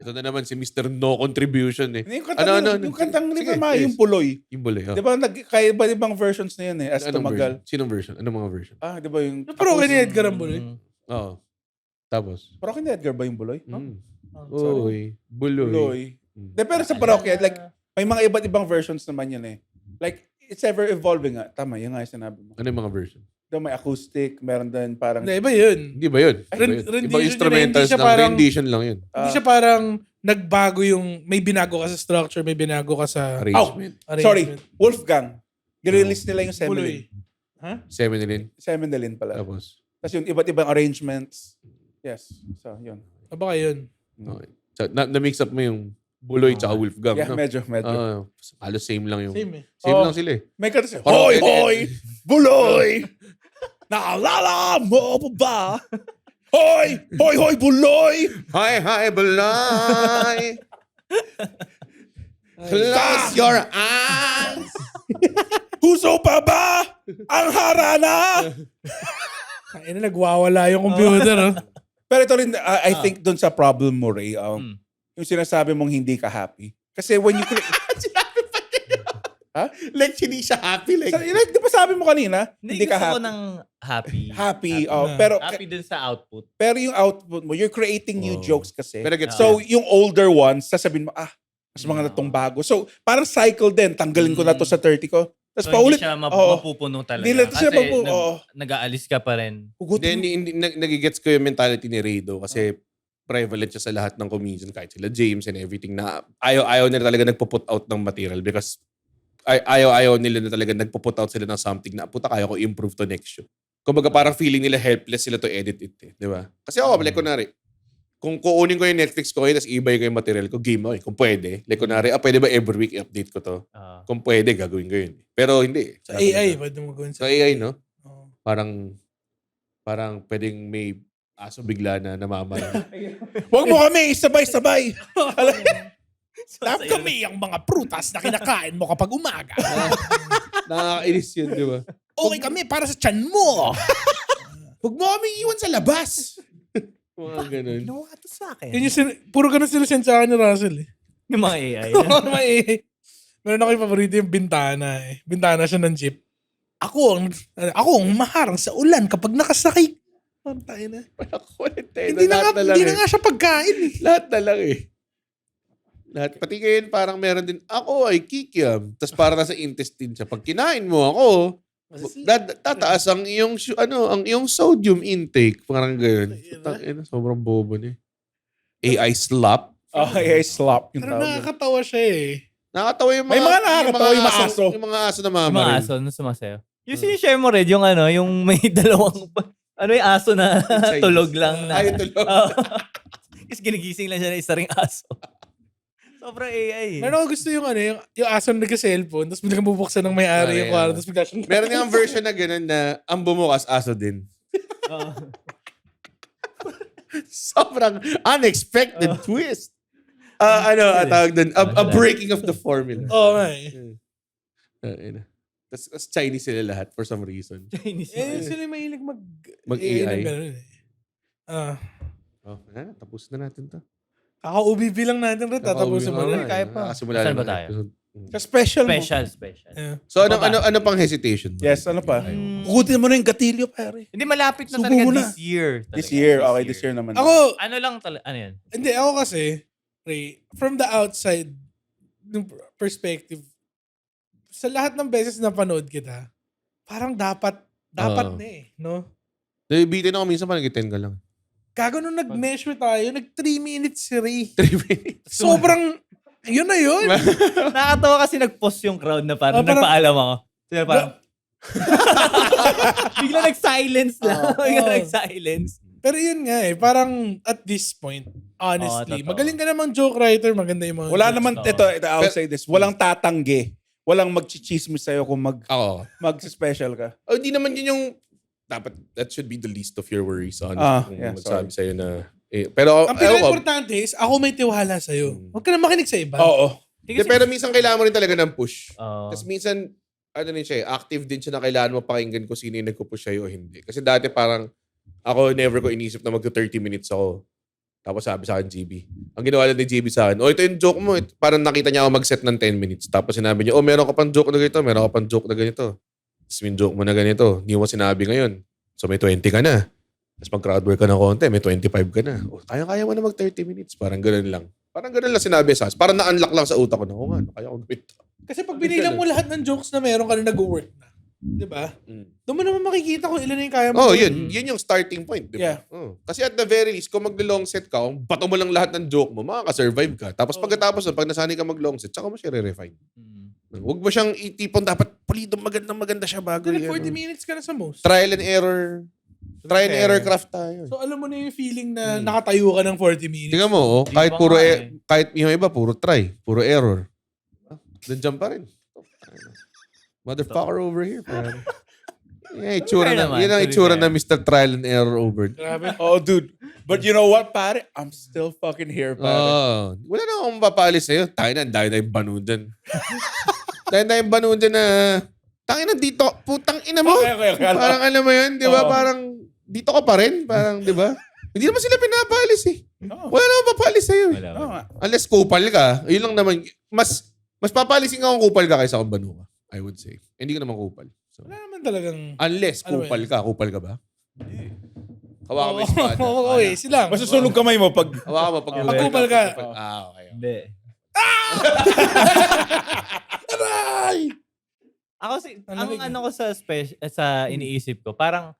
Ito na naman si Mr. No Contribution eh. Yung kanta nila, yung kantang Sige, nila, yes. yung Buloy. Yung buli. Oh. Diba, kaya ba ibang versions na yun eh, as Anong tumagal. version? Sinong version? Anong mga version? Diba yung... Pero okay ni Edgar ang buloy. Oo. Tapos? Parang hindi Edgar ba yung Buloy? Oy. Buloy. Buloy. Pero sa parokya, like, may mga iba't ibang versions naman yun eh. Like, it's ever evolving nga. Tama, yun nga yung sinabi mo. Ano yung mga version? Diba, may acoustic, meron din parang... Hindi, iba yun. Hindi ba yun? Rendition Ibang yun, instrumentals hindi siya lang. parang- Rendition lang yun. Hindi siya parang nagbago yung, may binago ka sa structure, may binago ka sa Arrangement. Sorry, Wolfgang. Nirelease nila yung Buloy. Seminole. Seminolin. Seminole pala. Tapos? Tapos yung iba't ibang arrangements. Yes. So, yun. Baka yun. Okay. So, na-mix up mo yung Buloy tsaka Wolfgang. Yeah, no? medyo. Halos same lang yung... Same eh. Same Oh. lang sila eh. May kanta siya. Parang- Hoy, hoy! Buloy! Naalala mo pa ba? Hoy! Hoy, hoy, Buloy! Hi, Buloy! Close your eyes! Puso pa ba? Ang harana! Ay na, nagwawala yung computer. Oh. Pero ito rin, I think dun sa problem mo, Ray, yung sinasabi mong hindi ka happy. Kasi when you create... Like, hindi siya happy. Like, Like, di ba sabi mo kanina, hindi ka gusto ko happy. ng happy. Happy. na. Pero Happy dun sa output. pero yung output mo, you're creating new jokes kasi. pero gets So, yung older ones, sasabihin mo, mas mga na tong bago. So, parang cycle din. Tanggalin ko na to sa 30 ko. Tapos So, paulit. hindi siya Oo. mapupuno talaga. Hindi na siya Kasi oo. nag-aalis ka pa rin. Hugutin mo. hindi nagigets ko yung mentality ni Rado kasi prevalent siya sa lahat ng comedian, kahit sila James and everything, na ayaw nila talaga nagpo-put out ng material because ayaw nila na talaga nagpo-put out sila ng something na puta kaya ko improve to next show. Kumbaga parang feeling nila helpless sila to edit it eh, di ba? Kasi like kunwari, kung kukunin ko yung Netflix ko, tapos i-buy ko yung material ko, game ako. Kung pwede. Like, kunwari, pwede ba every week i-update ko to? Kung pwede, gagawin ko yun. Pero hindi. Sa AI, pwede mo gawin Sa AI, no? Oo. Parang pwedeng may aso bigla na namamala. Huwag mo kami, sabay-sabay. Stop kami ang mga prutas na kinakain mo kapag umaga. Nakakainis yun, di ba? Okay kami para sa tiyan mo. Huwag mo kami iwan sa labas. Mga ganun. Ginawa ka to sa akin. Yun yung puro ganun sila send sa akin ni Russell eh. Yung mga AI. Meron ako yung paborito yung bintana eh. Bintana siya ng jeep. Ako ang maharang sa ulan kapag nakasakay. Ang tayo na. Hindi na nga siya pagkain eh. Lahat na lang eh. Lahat. Pati ngayon parang meron din, ako ay kikiam. Tapos para nasa intestine siya. Pag kinain mo ako, tataas ang iyong, ang iyong sodium intake. Parang gano'n. Sobrang bobo niya. AI slop. AI slop. Yung Pero tawag. nakakatawa siya eh. Nakakatawa yung mga... May mga nakakatawa yung mga aso. Yung mga aso na Yung mama mga rin. aso na sumasayo. Yung sinishare mo rin, yung yung may dalawang, yung aso na Chinese. tulog lang na. Ay, tulog. Tapos ginigising lang siya ng isa ring aso. Sobrang AI eh. Meron ako gusto yung yung aso na nagka-cellphone, tapos biglang bubuksan ng may-ari yung kwarto, tapos bigla siyang... Meron yung version na gano'n na ang bumukas aso din. Oo. Sobrang unexpected twist. Tawag dun, a breaking of the formula. Oo nga eh. Tapos Chinese sila lahat for some reason. Chinese. Sila yung mahilig Mag-AI. ganun eh. Tapos na natin to. Kaka-UBB lang natin rin, tatapusin mo na. Kaya pa. Kasimula Saan na ba tayo? episode. Sa special mo. Special. So ano pang hesitation mo? Yes, ano pa? Kukutin mo na yung gatilyo, pare. Hindi, malapit na Subo talaga mo na. this year. This year. Okay, this year naman. Ako, Ano lang talaga, ano yan? hindi, ako kasi, Ray, from the outside, ng perspective, sa lahat ng beses na panood kita, parang dapat na eh, no? Bitin ako minsan parang 10 ka lang. Gago nung nag-measure tayo, nag 3 minutes si Ray. 3 minutes. Sobrang, yun na yun. Nakakatawa kasi nag-post yung crowd na parang parang- nagpaalam ako. Sila parang, bigla nag-silence lang. Bigla Oo. nag-silence. Pero yun nga eh, parang at this point, honestly, totoo. magaling ka namang joke writer, maganda yung mga Wala jokes. naman, ito, I'll say this. Walang tatanggi. Walang magchichismis sa'yo kung Ako. mag-special ka. Hindi naman yun yung dapat that should be the least of your worries honestly. Kung magsabi sa'yo na pero Ang pinaka-importante is, ako may tiwala sa'yo. Huwag ka na makinig sa iba. Oo. pero minsan kailangan mo rin talaga ng push. Oo. Kasi minsan din siya, active din siya na kailangan mo pakinggan kung sino yung nagpo-push sa'yo o hindi. Kasi dati parang ako never ko inisip na magto 30 minutes ako. Tapos sabi sa akin, GB. Ang ginawa lang ni GB sa akin, ito yung joke mo. Parang nakita niya ako mag-set ng 10 minutes. Tapos sinabi niya, meron ka pang joke na ganito, meron ka pang joke na ganito. Tapos yung joke mo na ganito, hindi mo sinabi ngayon. So may 20 ka na. Tapos mag-crowd work ka ng konti, may 25 ka na. Kaya mo na mag 30 minutes. Parang ganoon lang. Parang ganoon lang sinabi sa akin. Parang na-unlock lang sa utak ko na, kaya ko gawin to. Kasi pag binilang mo lahat ng jokes na meron ka na nag-work na. Diba? Doon mo naman makikita kung ilan na yung kaya mo. Yun yung starting point. Diba? Yeah. Kasi at the very least, kung mag-long set ka, kung bato mo lang lahat ng joke mo, makaka-survive ka. Tapos pagkatapos, pag nasanay ka mag-long set, tsaka mo siya re-refine. Huwag mo siyang itipon, dapat pulido maganda siya bago Nag yan. 40 minutes ka na sa most. Trial and error. Trial and error craft tayo. So alam mo na yung feeling na nakatayo ka ng 40 minutes. Tingnan mo, kahit Iba puro nga eh. kahit yung iba puro try, puro error. Nandiyan pa rin. Motherfucker over here. Parang. Itsura Fair na, naman, yun ang to be itsura fair. na Mr. Trial and Error over. Grabe. Oh, dude. But you know what, pare? I'm still fucking here, pare. Wala na akong mapapalis sa'yo. Tayo na, dahil na yung banudan. dahil na yung banudan na, tayo na dito, putang ina mo. Okay. Parang alam mo yun, di ba? Oo. Parang, dito ka pa rin. Parang, di ba? Hindi naman sila pinapalis eh. Oo. Wala naman papalis sa'yo eh. Wala. Oo nga. Unless kupal ka, yun lang naman. Mas papalisin ka kung kupal ka kaysa kung banu ka. I would say. Hindi ka naman kupal. So, Wala naman talagang... unless Ano kupal yun? ka. Kupal ka ba? Hawakan mo yung espada. Oo, eh. Sila. Masusunog kamay mo pag... Hawakan mo. Pag Pag kupal ka. Okay. Hindi. Aray! Ako Malamig. ang ano ko sa iniisip ko, parang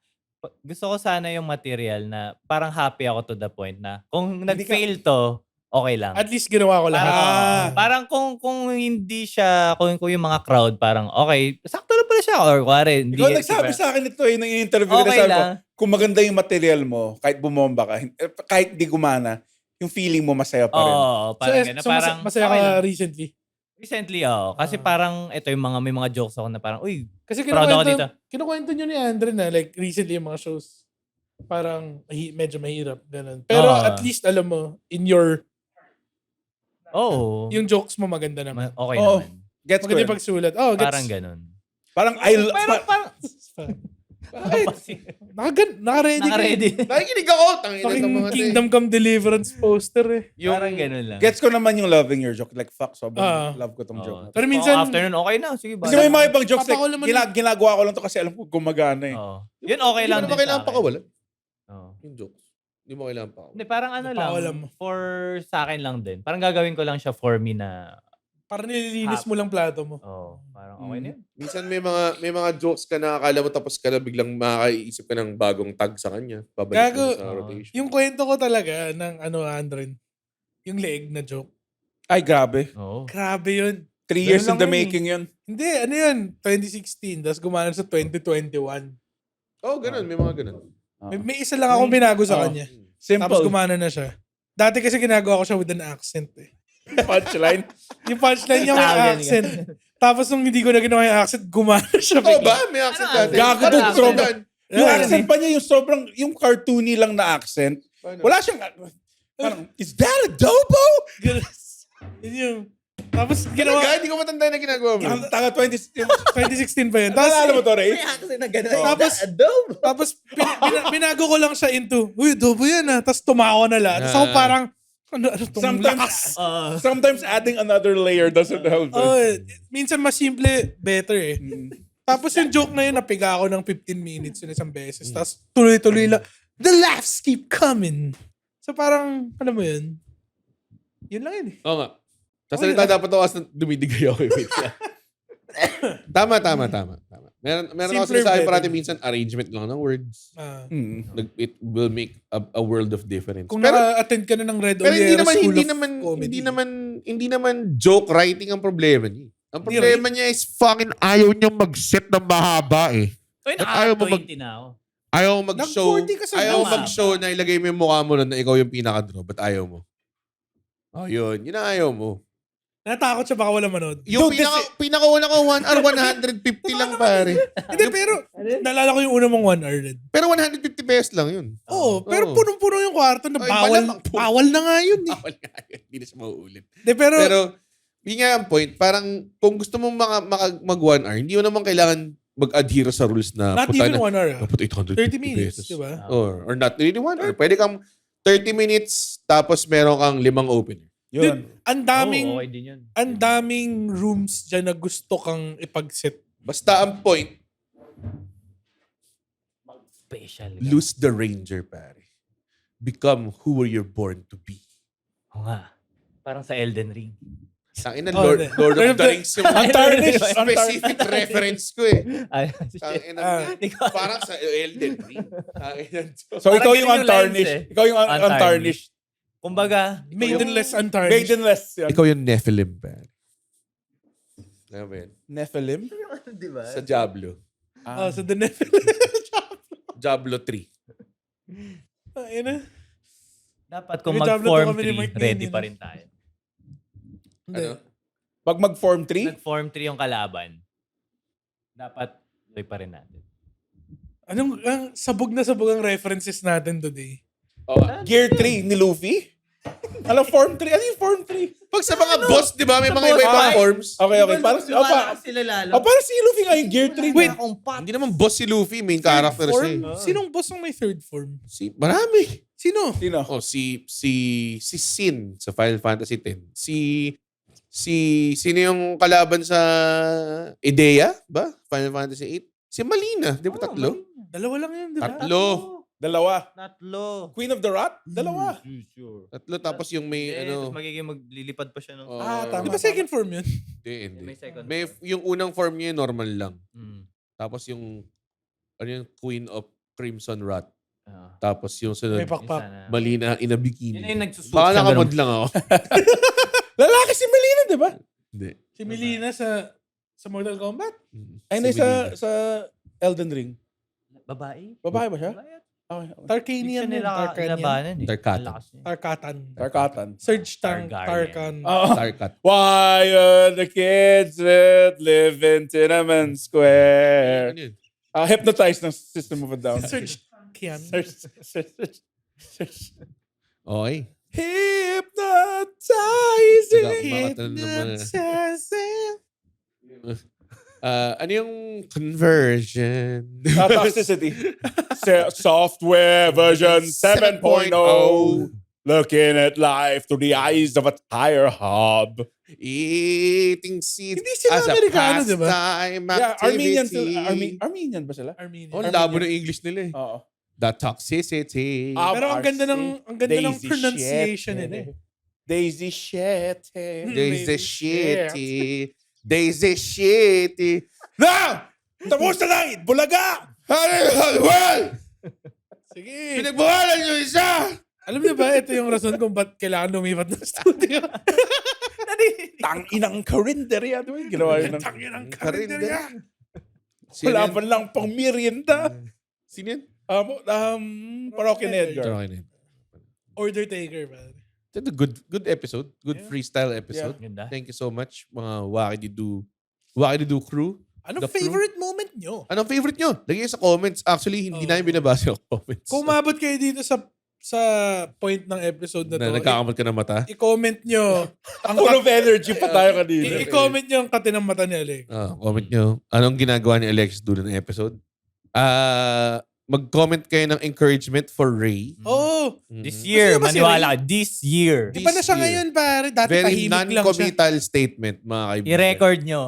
gusto ko sana yung material na parang happy ako to the point na kung nag-fail to, okay lang. At least ginawa ko lahat. Parang kung hindi siya, kung yung mga crowd, parang okay, sakto lang pala siya. Or kuwari, hindi. Ikaw nagsabi sa akin ito nung in-interview ko. Okay Sabi ko, lang. kung maganda yung material mo, kahit bumomba ka, kahit di gumana, yung feeling mo masaya pa rin. Oo, parang gano'n. Parang, masaya ka okay lang. recently. Recently, Kasi parang, ito yung may mga jokes ako na parang, uy, Kasi proud ako dito. kinukwento nyo ni Andre na like recently yung mga shows parang medyo mahirap. Ganun. Pero at least alam mo, in your, Oo. yung jokes mo maganda naman. Okay Oo. naman. Gets ko Maganda yun. yung pagsulat. Oh, gets. Parang gano'n. Parang Pero parang, Naka-ready. naka-ready. Nakikinig ako. Tangina Fucking ng mga Kingdom Come Deliverance poster eh. Parang gano'n lang. Gets ko naman yung loving your joke. Like, fuck, sobrang Ah. love ko tong Oo. joke. Pero Tapos minsan- after nun, okay na. Sige, Kasi may mga ibang jokes like, Papakulaman ginagawa ko lang to kasi alam ko gumagana eh. Oo. Yun okay lang Hindi din mo kailangan sa akin. pakawala. Oo. Yung jokes. Hindi mo kailangan pakawala. Hindi, parang ano Napawalan lang. mo. For sa akin lang din. Parang gagawin ko lang siya for me na, Parang nililinis mo lang plato mo. parang okay na yun. Minsan may mga jokes ka na akala mo tapos ka na biglang makakaisip ka ng bagong tag sa kanya. Pabalik mo Gago. sa rotation. Yung kwento ko talaga ng Andren, yung leeg na joke. Ay, grabe. Oo. Grabe yun. 3 years in Ganun the lang yun making yun. Hindi, ano yun? 2016, tapos gumana sa 2021. Oh, ganun. May mga ganun. May isa lang akong binago sa Oo. kanya. Simple. Tapos gumana na siya. Dati kasi ginagawa ko siya with an accent eh. Punchline. Yung punchline niya may Italian accent. Tapos nung hindi ko na ginawa yung accent, gumana siya. Oh, ba? May accent Ano? dati. Gago Ano dun, accent sobrang- dyan? Yung Yeah. accent pa niya, yung sobrang, yung cartoony lang na accent. Paano? Wala siyang, parang, is that adobo? Ganun. Yun yung... Tapos ginawa... Talaga? Hindi ko matanda na ginagawa mo. Yung tanga 2016 pa yun. Tapos, Naalala mo to, Ray? tapos binago ko lang siya into, uy, adobo yan ah. Tapos tumawa na lang. Tapos ako parang, ano tong Sometimes- lakas? Sometimes adding another layer doesn't help. Oh, minsan mas simple, better eh. Tapos yung joke na yun, napiga ako ng 15 minutes yun isang beses. Tapos tuloy-tuloy lang, the laughs keep coming. So parang, ano mo yun? Yun lang yun eh. Oo nga. Sasalita dapat ako as dumidigay ako. Wait lang. Tama. Meron ako Simpler sinasabi better. parati minsan arrangement lang ng words. It will make a world of difference. Kung Pero naka-attend ka na ng Red Pero Oliero School hindi of Comedy. naman joke writing ang problema niya. Ang problema niya is fucking ayaw niyang mag-set ng mahaba eh. Uy, Ba't ayaw mo naka-20 na ako. Ayaw mo mag-show. Nag-40 ka sa Ayaw mo mahaba. mag-show na ilagay mo yung mukha mo na ikaw yung pinaka-draw. Ba't ayaw mo? Oh, yun. Yun ang ayaw mo. Natakot siya baka wala manood. Yung Dude, pinakauna ko 1 hour 150 lang pare. Hindi, pero naalala ko yung una mong 1 hour rin. Pero 150 pesos lang yun. Oo, pero Oo. punong-puno yung kwarto na Ay, bawal, malamang po. bawal na nga yun eh. Bawal nga yun. Hindi na siya mauulit. Hindi, pero Pero, yun nga ang point. Parang, kung gusto mong mag 1 hour, hindi mo naman kailangan mag-adhere sa rules na not puta even na. 1 hour. Ah. Dapat 850 30 minutes, pesos. di ba? Or not really 1 hour. Pwede kang 30 minutes tapos meron kang 5 opener. Yun. Ang daming, Okay din yun. ang daming rooms dyan na gusto kang ipag-set. Basta ang point, Special. lose the ranger, pare. Become who you're born to be. Oo nga. Parang sa Elden Ring. Tangin na Oh, Lord, hindi. Lord of the Rings yung Untarnished. specific reference ko eh. Ay, Tangin na, Hindi ko- parang sa Elden Ring. Tangin na. So, Parang ikaw ganun yung yung untarnished. lines eh. Ikaw yung untarnished. Kumbaga, Maidenless untarnished. Maidenless. Yan. Ikaw yung Nephilim, pare. Ano ba yun? Nephilim? di ba? Sa Diablo. Oh, so the Nephilim. Diablo 3. Ayun na. Dapat kung May Diablo mag-form to kami ni 3, Mike ready Dean, pa rin tayo. Hindi. Ano? Pag mag-form 3? Nag-form 3 yung kalaban, dapat tuloy pa rin natin. Anong sabog na sabog ang references natin today? Oh, Gear 3 ni Luffy? Alam, form 3? Ano yung form 3? pag sa mga boss, di ba? May Sa mga boss iba-ibang fight. forms. Okay. Parang, sila lalo. parang si Luffy nga yung Gear 3. Wait, Hindi naman boss si Luffy. Main character siya eh. form? Sinong boss ang may third form? Marami. Sino? Sino? Oh, si Sin sa Final Fantasy X. Sino yung kalaban sa Idea ba? Final Fantasy 8? Si Malina, di ba tatlo? Dalawa lang yun, di ba? Tatlo. Dalawa. Tatlo. Queen of the Rat? Dalawa. Sure. Tatlo tapos yung may Tapos magiging maglilipad pa siya ng... Oh, tama. Di ba second form yun? Hindi. May second. Yung unang form niya normal lang. Mm. Tapos yung Queen of Crimson Rat. Ah. Tapos yung sunod May pakpak. Isa na. Malina in a bikini. Yun na yung nagsusuot Baka siya nakamod ganun. lang ako. Lalaki si Melina, di ba? Hindi. Si Melina sa Mortal Kombat? Ay, Si hindi, Melina. sa Elden Ring. Babae? Babae ba siya? Babae. Okay. Tarkanian Hindi yun. siya nilabanan eh. Tarkatan. Ang lakas niya. Tarkatan. Surge Targaryen. Tarkan. Tarkat. Why are the kids that live in Tiananmen Square? Ano yun? Hypnotized ng System of a Down. Surge Kian. Search. Okay. Hypnotizing. Makatan naman. Ano yung conversion? Toxicity. Software version 7.0. Looking at life through the eyes of a tire hub. Eating seeds Hindi sila as a Amerikano, di ba? pastime Yeah, Armenian, activity. Armenian ba sila? Armenian. Oh, labo ng English nila eh. Oo. The toxicity. Pero ang ganda ng Daisy pronunciation shit. nila eh. Daisy shit. There's a shitty. There's a shitty. Now! Tapos na lang! Bulaga! Well, Sige. pinagbawalan nyo isa! Alam niyo ba, ito yung rason kung ba't kailangan lumipat ng studio. Tang-inang karinderya. Ginawa yun ng... Tangin ang Karinderya. karinderya. Wala pa lang pang merienda. Sino yun? Parokin Edgar. Okay na yun. Order taker, man. It's a good episode. Good freestyle episode. Ganda. Thank you so much, mga Wakididu crew. Anong The crew? favorite moment nyo? Anong favorite nyo? Lagay sa comments. Actually, hindi namin binabasa yung comments. Kung umabot kayo dito sa point ng episode na na to, nagkakamot ka ng mata. i-comment nyo ang Full of energy pa tayo kanina. i-comment nyo ang katinang mata ni Alex. Comment nyo. Anong ginagawa ni Alexis doon ng episode? Mag-comment kayo ng encouragement for Ray. Oh, This year, Gusto niyo ba si maniwala ka. This year. di ba na siya year. ngayon, pare? Dati Very tahimik lang siya. non-committal statement, mga kaibigan. I-record nyo.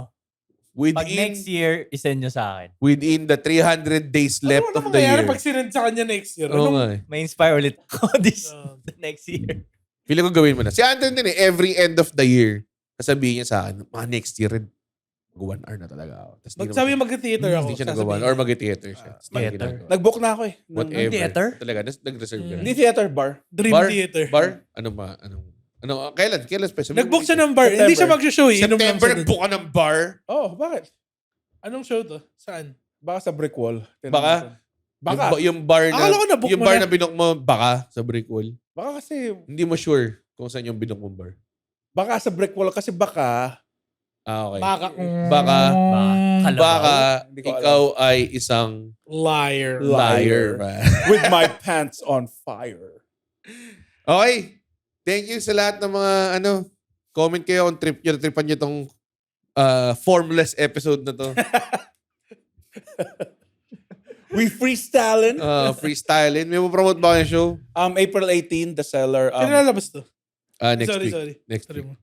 Pag Within, next year, isend nyo sa akin. within the 300 days left of the year. pag sinend sa kanya next year? Oo nga eh. May inspire ulit ako Oh. the next year. Feeling ko gawin mo na. Si Anton din eh, every end of the year, sasabihin niya sa akin, next year, mag 1 hour na talaga ako. Tas di Sabi naman- mag-theater ako. Hindi siya nagawa. Or mag-theater siya. Tas di Theater. ginagawa. Nag-book na ako eh. Whatever. theater? Talaga, nag-reserve ka na. Hindi theater, bar. Dream Bar? Theater. Bar? Kailan? Kailan special? Nag-book siya ng bar. Hindi siya mag-show. Inom lang September, siya dun. nag-book ka ng bar? Oh, bakit? Anong show to? Saan? Baka sa brick wall. Baka? Baka. Yung bar na, Akala ko na-book yung mo bar na. na binook mo, baka sa brick wall. Baka kasi, Hindi mo sure kung saan yung binook mong bar. baka sa brick wall kasi baka, Okay. Baka. Baka, Kalabaw. baka Hindi ko alam. ikaw ay isang Liar. liar. Man. with my pants on fire. Okay. Thank you sa lahat ng mga comment kayo kung tripan nyo tong formless episode na to. We freestyling. Freestyling. May promote ba kayo show? April 18, The Cellar. Kailan lalabas to? Next week. Sorry. Next Sorry week. mo.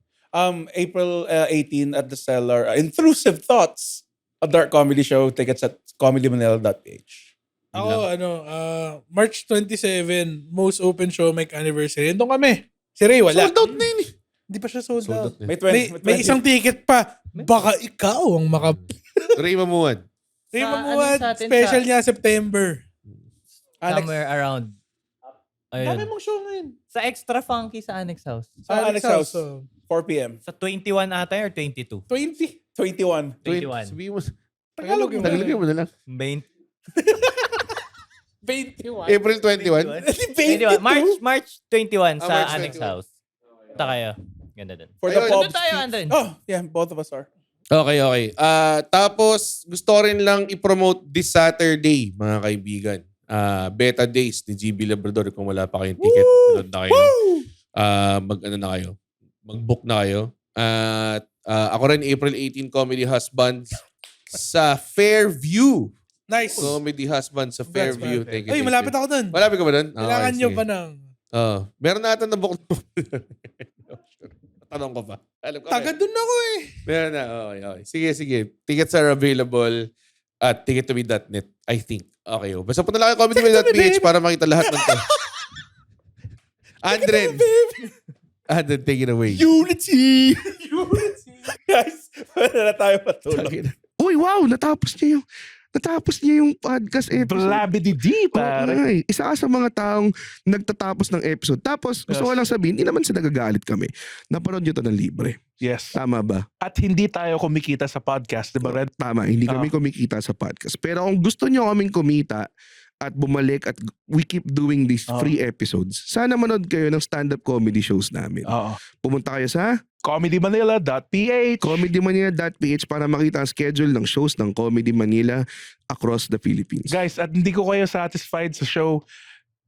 April 18 at The Cellar. Intrusive Thoughts, a dark comedy show. Tickets at comedymanila.ph. Ako, March 27, most open show mic anniversary. Doon kami. Si Ray, wala. Sold out na yun eh. Hindi pa siya sold, out. na. May 20. May isang ticket pa. Baka ikaw ang Ray Mamuan. Ray Sa- Mamuad, ano sa atin, special sa- niya September. Somewhere around. Dami Ayun. mong show ngayon. Sa Extra Funky sa Annex House. Sa Alex House. oh. 4 p.m. Sa 21 ata or 22? 20. 21. 21. Sabihin mo. Tagalog yung Tagalog mo na lang. 20. 21. April 21. 21. March 21 sa March Annex 21. House. Punta kayo. Ganda din. For the Ayun. pub. Doon tayo, Andren. Oh, yeah, both of us are. Okay. Tapos, gusto ko rin lang i-promote this Saturday, mga kaibigan. Beta Days ni GB Labrador. Kung wala pa kayong ticket, manood na kayo. Na kayo. Mag-book na kayo. At ako rin, April 18, Comedy Husbands sa Fairview. Nice. Comedy Husbands sa Congrats, Fairview. man. Thank you. Ay, malapit ako dun. Malapit ka ba dun? Kailangan nyo pa ng... Meron na ata na book. Tanong ko pa. Alam ko. Taga dun ako eh. Meron na. Okay. Sige. Tickets are available at tickettobe.net, I think. Okay. Basta punta lang kayo comedytobe.ph para makita lahat ng to. Andren, take it away. Unity! Guys, wala na tayo patulog. Uy, wow! Natapos niya yung podcast episode. Blabidi-di, pare. Ay, isa ka sa mga taong nagtatapos ng episode. Tapos, gusto ko lang sabihin, hindi naman sa nagagalit kami. Napanood nyo to ng libre. Yes. Tama ba? At hindi tayo kumikita sa podcast, di ba, Red? Tama, hindi kami kumikita sa podcast. Pero kung gusto nyo kaming kumita, at bumalik at we keep doing these free episodes, sana manood kayo ng stand-up comedy shows namin. Oo. Pumunta kayo sa comedymanila.ph comedymanila.ph para makita ang schedule ng shows ng Comedy Manila across the Philippines. Guys, at hindi ko kayo satisfied sa show,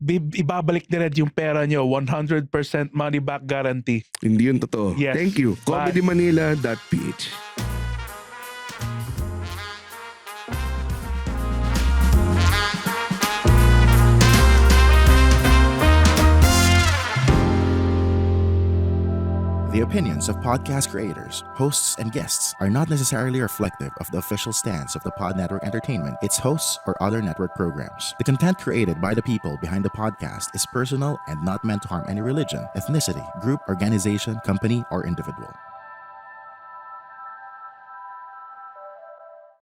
ibabalik ni Red yung pera nyo. 100% money back guarantee. Hindi yun totoo. Yes. Thank you. Bye. comedymanila.ph The opinions of podcast creators, hosts, and guests are not necessarily reflective of the official stance of the Pod Network Entertainment, its hosts, or other network programs. The content created by the people behind the podcast is personal and not meant to harm any religion, ethnicity, group, organization, company, or individual.